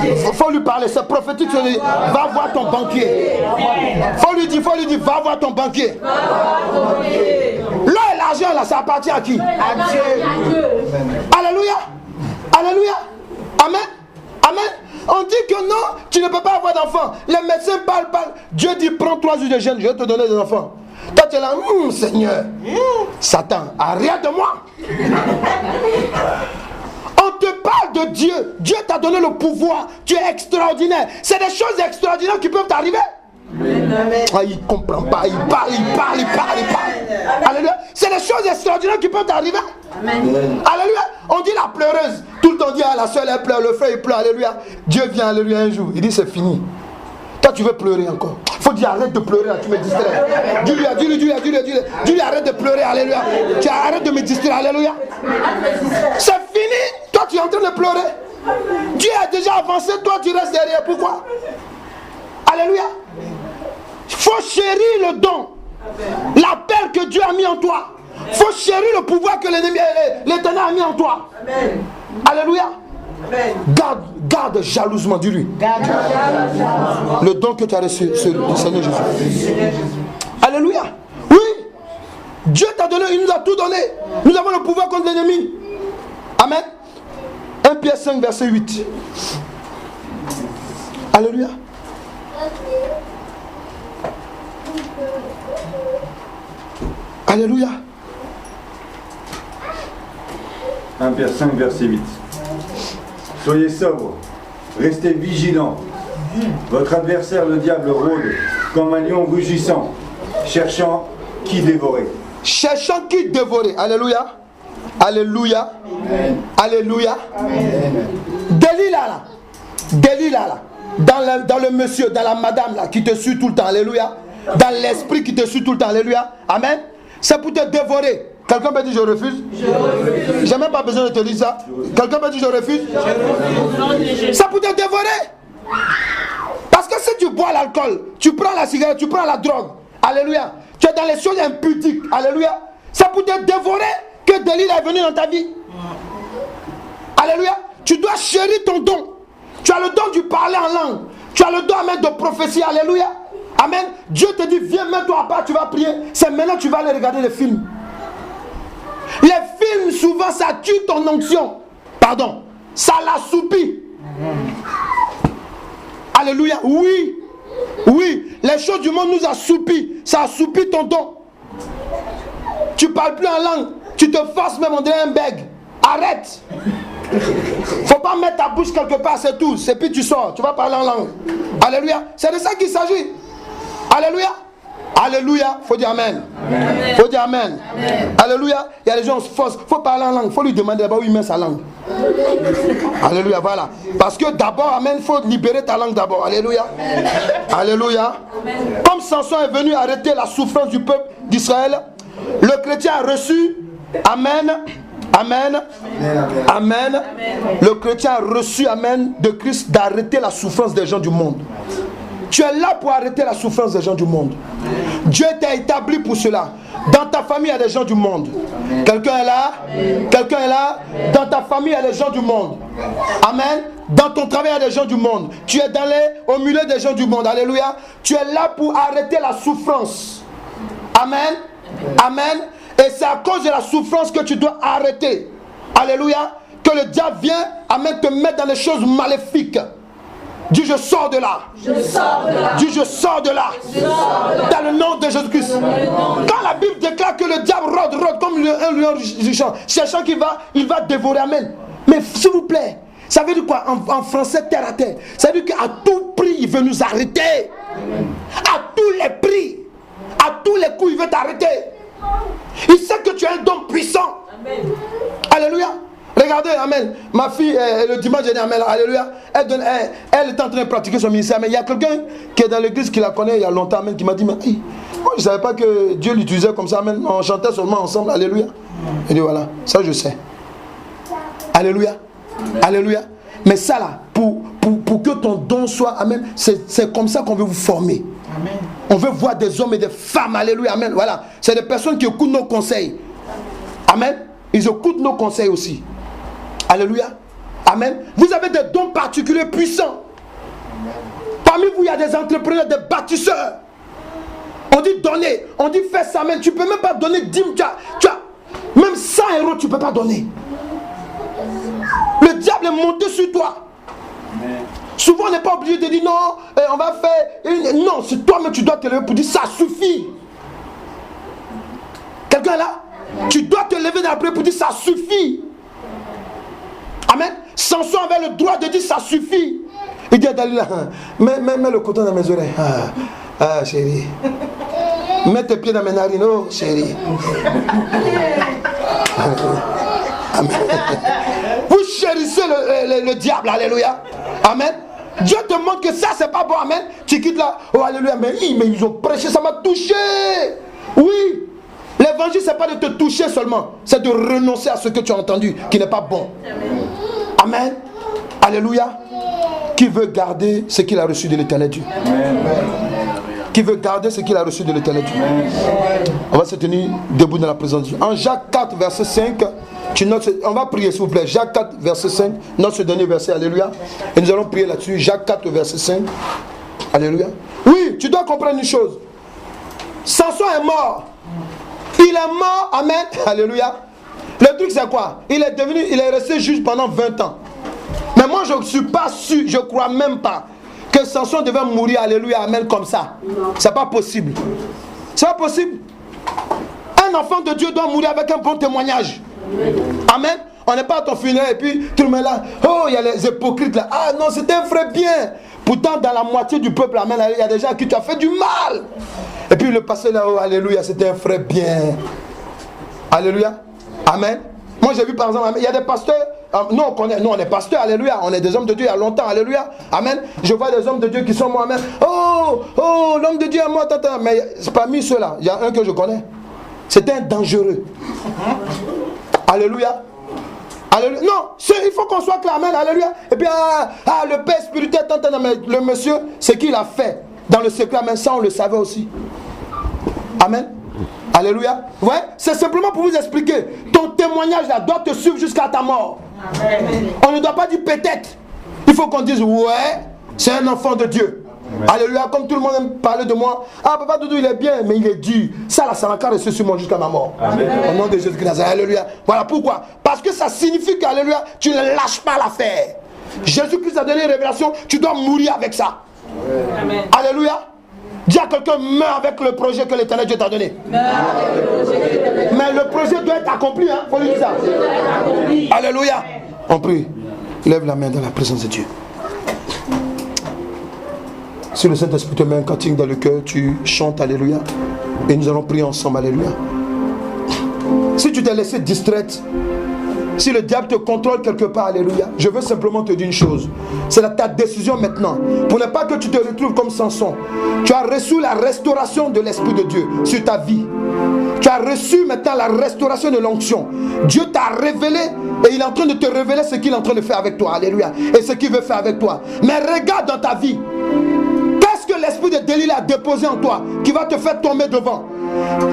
Il faut lui parler, c'est prophétique. Va voir ton banquier. Il faut lui dire, va voir ton banquier. L'or et l'argent là, ça appartient à qui? À Dieu. Alléluia. Alléluia. Amen. Amen. On dit que non, tu ne peux pas avoir d'enfants. Les médecins parlent. Dieu dit, prends 3 jours de jeûne, je vais te donner des enfants. Toi tu es là, Seigneur, Satan, arrête de moi. On te parle de Dieu. Dieu t'a donné le pouvoir. Tu es extraordinaire. C'est des choses extraordinaires qui peuvent t'arriver. Ah, il ne comprend pas. Il parle. Alléluia. C'est des choses extraordinaires qui peuvent t'arriver. Alléluia. On dit la pleureuse. Tout le temps on dit, la soeur elle pleure, le frère il pleure. Alléluia. Dieu vient, alléluia, un jour. Il dit, c'est fini. Toi tu veux pleurer encore. Faut dire arrête de pleurer là, tu me distrais. Dis-lui arrête de pleurer, alléluia. Tu arrête de me distraire, alléluia. C'est fini. Toi tu es en train de pleurer. Dieu a déjà avancé, toi tu restes derrière. Pourquoi? Alléluia. Faut chérir le don. L'appel que Dieu a mis en toi. Faut chérir le pouvoir que l'Éternel a mis en toi. Amen. Alléluia. Garde jalousement, dis-lui. Le don que tu as reçu du Seigneur Jésus. Alléluia. Oui. Dieu t'a donné, il nous a tout donné. Nous avons le pouvoir contre l'ennemi. Amen. 1 Pierre 5, verset 8. Alléluia. Alléluia. 1 Pierre 5, verset 8. Soyez sobres, restez vigilants. Votre adversaire, le diable, rôde comme un lion rugissant, cherchant qui dévorer. Cherchant qui dévorer. Alléluia. Alléluia. Amen. Alléluia. Délila là. Dans le monsieur, dans la madame là, qui te suit tout le temps. Alléluia. Dans l'esprit qui te suit tout le temps. Alléluia. Amen. C'est pour te dévorer. Quelqu'un peut dire je refuse? J'ai même pas besoin de te dire ça. Quelqu'un peut dire je refuse? C'est pour te dévorer. Parce que si tu bois l'alcool, tu prends la cigarette, tu prends la drogue. Alléluia. Tu es dans les choses impudiques. Alléluia. C'est pour te dévorer que Delilah est venu dans ta vie. Alléluia. Tu dois chérir ton don. Tu as le don du parler en langue. Tu as le don même de prophétie. Alléluia. Amen. Dieu te dit viens, mets-toi à part, tu vas prier. C'est maintenant que tu vas aller regarder les films. Les films, souvent, ça tue ton onction. Pardon. Ça l'assoupit. Alléluia. Oui. Oui. Les choses du monde nous assoupissent. Ça assoupit ton don. Tu parles plus en langue. Tu te forces même, on dirait un bègue. Arrête. Faut pas mettre ta bouche quelque part, c'est tout. C'est puis tu sors. Tu vas parler en langue. Alléluia. C'est de ça qu'il s'agit. Alléluia. Alléluia. Faut dire Amen. Faut dire Amen. Alléluia. Il y a des gens fausses. Faut parler en langue. Faut lui demander d'abord où il met sa langue. Alléluia. Voilà. Parce que d'abord, Amen, faut libérer ta langue d'abord. Alléluia. Alléluia. Comme Samson est venu arrêter la souffrance du peuple d'Israël, le chrétien a reçu. Amen. Amen. Amen. Le chrétien a reçu, Amen, de Christ d'arrêter la souffrance des gens du monde. Tu es là pour arrêter la souffrance des gens du monde. Dieu t'a établi pour cela. Dans ta famille, il y a des gens du monde. Quelqu'un est là? Quelqu'un est là? Dans ta famille, il y a des gens du monde. Amen. Dans ton travail, il y a des gens du monde. Tu es au milieu des gens du monde. Alléluia. Tu es là pour arrêter la souffrance. Amen. Amen. Et c'est à cause de la souffrance que tu dois arrêter. Alléluia. Que le diable vient, Amen, te mettre dans des choses maléfiques. Dis je sors de là. Je sors de là. Dis je sors de là. Dans le nom de Jésus-Christ. Quand la Bible déclare que le diable rôde comme un lion rugitant, cherchant qu'il va dévorer. Amen. Mais s'il vous plaît, ça veut dire quoi en français terre à terre? Ça veut dire qu'à tout prix il veut nous arrêter. À tous les prix. À tous les coups il veut t'arrêter. Il sait que tu es un don puissant. Amen. Alléluia. Regardez, Amen. Ma fille, le dimanche dernier, Amen. Alléluia. Elle est en train de pratiquer son ministère. Mais il y a quelqu'un qui est dans l'église qui la connaît il y a longtemps, Amen, qui m'a dit, mais hey, moi je ne savais pas que Dieu l'utilisait comme ça, Amen. On chantait seulement ensemble. Alléluia. Il dit, voilà, ça je sais. Alléluia. Alléluia. Mais ça là, pour que ton don soit, Amen, c'est comme ça qu'on veut vous former. Amen. On veut voir des hommes et des femmes, alléluia, Amen. Voilà, c'est des personnes qui écoutent nos conseils. Amen. Ils écoutent nos conseils aussi. Alléluia. Amen. Vous avez des dons particuliers puissants. Parmi vous, il y a des entrepreneurs, des bâtisseurs. On dit donner, on dit fais ça, Amen. Tu ne peux même pas donner 10, tu as même 100 €, tu ne peux pas donner. Le diable est monté sur toi. Amen. Souvent, on n'est pas obligé de dire non, on va faire. Non, c'est toi-même tu dois te lever pour dire ça suffit. Quelqu'un est là? Tu dois te lever dans la prière pour dire ça suffit. Amen. Samson avait le droit de dire ça suffit. Il dit à Dalila, mets le coton dans mes oreilles. Ah, chérie. Mets tes pieds dans mes narines. Oh, chérie. Amen. Vous chérissez le diable. Alléluia. Amen. Dieu te montre que ça c'est pas bon. Amen. Tu quittes là. Oh, alléluia. Mais ils ont prêché, ça m'a touché. Oui. L'évangile, c'est pas de te toucher seulement, c'est de renoncer à ce que tu as entendu, qui n'est pas bon. Amen. Amen. Alléluia. Qui veut garder ce qu'il a reçu de l'Éternel Dieu? Amen. Qui veut garder ce qu'il a reçu de l'Éternel Dieu? Amen. On va se tenir debout dans la présence de Dieu. En Jacques 4, verset 5, tu notes, on va prier s'il vous plaît. Jacques 4, verset 5, note ce dernier verset. Alléluia. Et nous allons prier là-dessus. Jacques 4, verset 5. Alléluia. Oui, tu dois comprendre une chose. Samson est mort. Il est mort, amen, alléluia. Le truc c'est quoi? Il est resté juge pendant 20 ans. Mais moi je ne suis pas sûr, je ne crois même pas que Samson devait mourir, alléluia, amen, comme ça. C'est pas possible. C'est pas possible. Un enfant de Dieu doit mourir avec un bon témoignage. Amen. On n'est pas à ton funérail et puis tout le monde est là. Oh, il y a les hypocrites là. Ah non, c'était un frère bien. Pourtant, dans la moitié du peuple, amen, il y a des gens à qui tu as fait du mal. Et puis le pasteur là, oh, alléluia, c'était un frère bien. Alléluia. Amen. Moi j'ai vu par exemple, il y a des pasteurs, nous on est pasteurs, alléluia, on est des hommes de Dieu il y a longtemps, alléluia. Amen. Je vois des hommes de Dieu qui sont moi, amen. Oh, l'homme de Dieu est moi, tata. Mais parmi ceux-là, il y a un que je connais. C'était un dangereux. Alléluia. Alléluia. Non, il faut qu'on soit clair, amen, alléluia. Et puis, le père spirituel, mais le monsieur, ce qu'il a fait dans le secret, amen, ça on le savait aussi. Amen. Alléluia. Ouais, c'est simplement pour vous expliquer. Ton témoignage là doit te suivre jusqu'à ta mort. Amen. On ne doit pas dire peut-être. Il faut qu'on dise ouais, c'est un enfant de Dieu. Amen. Alléluia. Comme tout le monde aime parler de moi. Ah, papa Doudou, il est bien, mais il est dur. Ça là, ça va encore rester sur moi jusqu'à ma mort. Amen. Au nom de Jésus-Christ. Alléluia. Voilà pourquoi. Parce que ça signifie qu'alléluia, tu ne lâches pas l'affaire. Jésus-Christ a donné une révélation, tu dois mourir avec ça. Amen. Alléluia. Dis à quelqu'un, meurs avec le projet que l'Éternel Dieu t'a donné. Mais le projet doit être accompli, hein. Faut lui dire ça. Alléluia. On prie. Lève la main dans la présence de Dieu. Si le Saint-Esprit te met un cantique dans le cœur, tu chantes Alléluia. Et nous allons prier ensemble Alléluia. Si tu t'es laissé distraite, si le diable te contrôle quelque part, alléluia, je veux simplement te dire une chose. C'est ta décision maintenant. Pour ne pas que tu te retrouves comme Samson. Tu as reçu la restauration de l'Esprit de Dieu sur ta vie. Tu as reçu maintenant la restauration de l'onction. Dieu t'a révélé et il est en train de te révéler ce qu'il est en train de faire avec toi. Alléluia. Et ce qu'il veut faire avec toi. Mais regarde dans ta vie. Qu'est-ce que l'esprit de Delilah a déposé en toi qui va te faire tomber devant?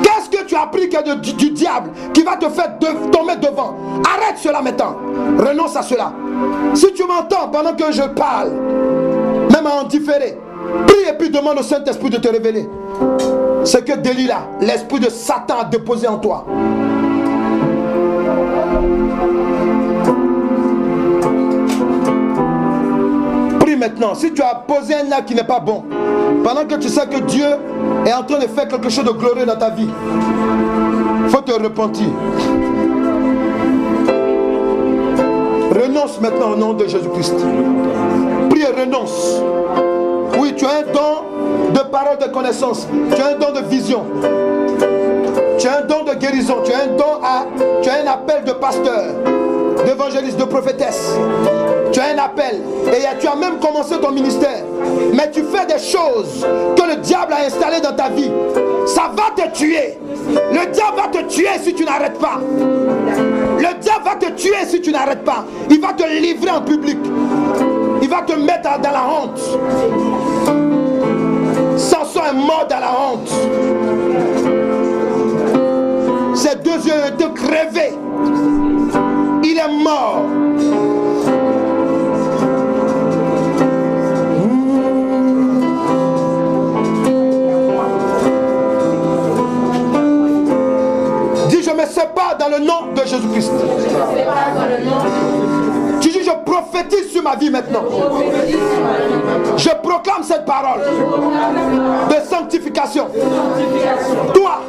Qu'est-ce que tu as appris du diable qui va te faire tomber devant? Arrête cela maintenant. Renonce à cela. Si tu m'entends pendant que je parle, même en différé, prie et puis demande au Saint-Esprit de te révéler ce que Delilah, l'esprit de Satan, a déposé en toi. Prie maintenant. Si tu as posé un acte qui n'est pas bon, pendant que tu sais que Dieu est en train de faire quelque chose de glorieux dans ta vie, il faut te repentir. Renonce maintenant au nom de Jésus-Christ. Prie et renonce. Oui, tu as un don de parole de connaissance. Tu as un don de vision. Tu as un don de guérison. Tu as un appel de pasteur, d'évangéliste, de prophétesse. Tu as un appel. Et tu as même commencé ton ministère. Mais tu fais des choses que le diable a installées dans ta vie. Ça va te tuer. Le diable va te tuer si tu n'arrêtes pas. Le diable va te tuer si tu n'arrêtes pas. Il va te livrer en public. Il va te mettre dans la honte. Samson est mort dans la honte. Ses deux yeux étaient crevés. Il est mort. Dis, je me sépare dans le nom de Jésus-Christ. Tu dis, je prophétise sur ma vie maintenant. Je proclame cette parole de sanctification. Toi,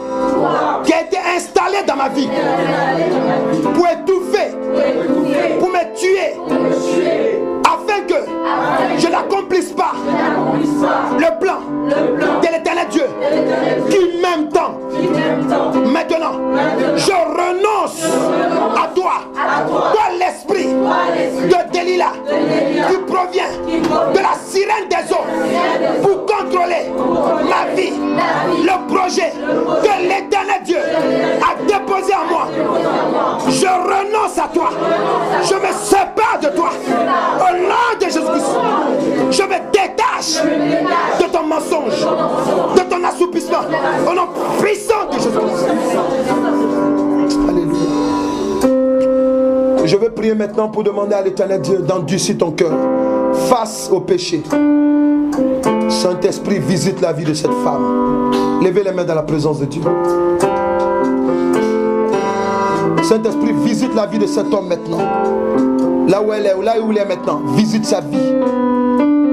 qui a été installé dans ma vie pour étouffer, pour me tuer, afin que je n'accomplisse pas le plan de l'Éternel Dieu qui m'aime tant. Maintenant, je renonce à toi, toi l'esprit de Delilah qui provient de la sirène des eaux pour contrôler ma vie, le projet que l'Éternel Dieu a déposé en moi. Je renonce à toi, je me sépare de toi au nom de Jésus-Christ. Je me détache de ton mensonge, de ton assoupissement au nom puissant de Jésus-Christ. Alléluia. Je vais prier maintenant pour demander à l'Éternel Dieu d'endurcir ton cœur face au péché. Saint-Esprit, visite la vie de cette femme. Levez les mains dans la présence de Dieu. Saint-Esprit, visite la vie de cet homme maintenant. Là où elle est, là où il est maintenant, visite sa vie.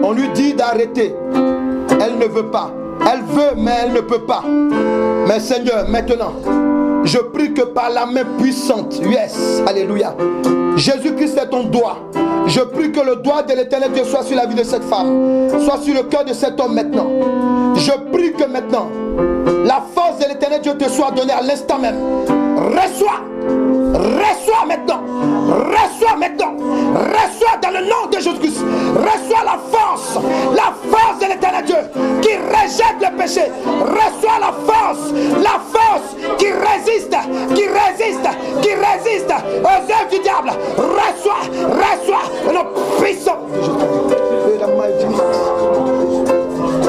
On lui dit d'arrêter. Elle ne veut pas. Elle veut, mais elle ne peut pas. Mais Seigneur, maintenant, je prie que par la main puissante, yes, alléluia, Jésus-Christ est ton doigt. Je prie que le doigt de l'Éternel Dieu soit sur la vie de cette femme, soit sur le cœur de cet homme maintenant. Je prie que maintenant, la force de l'Éternel Dieu te soit donnée à l'instant même. Reçois maintenant, reçois maintenant, reçois dans le nom de Jésus-Christ, reçois la force de l'Éternel Dieu qui rejette le péché, reçois la force qui résiste aux œuvres du diable, reçois le puissant de Jésus-Christ.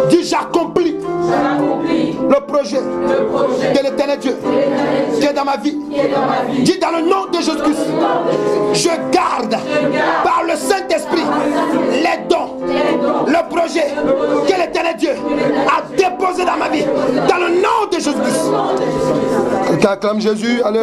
Dis, j'accomplis le projet de l'Éternel Dieu qui est dans ma vie. Dis, dans le nom de Jésus-Christ, je garde par le Saint-Esprit les dons, le projet que l'Éternel Dieu a déposé dans ma vie. Dans le nom de Jésus-Christ. Quelqu'un acclame Jésus. Alléluia.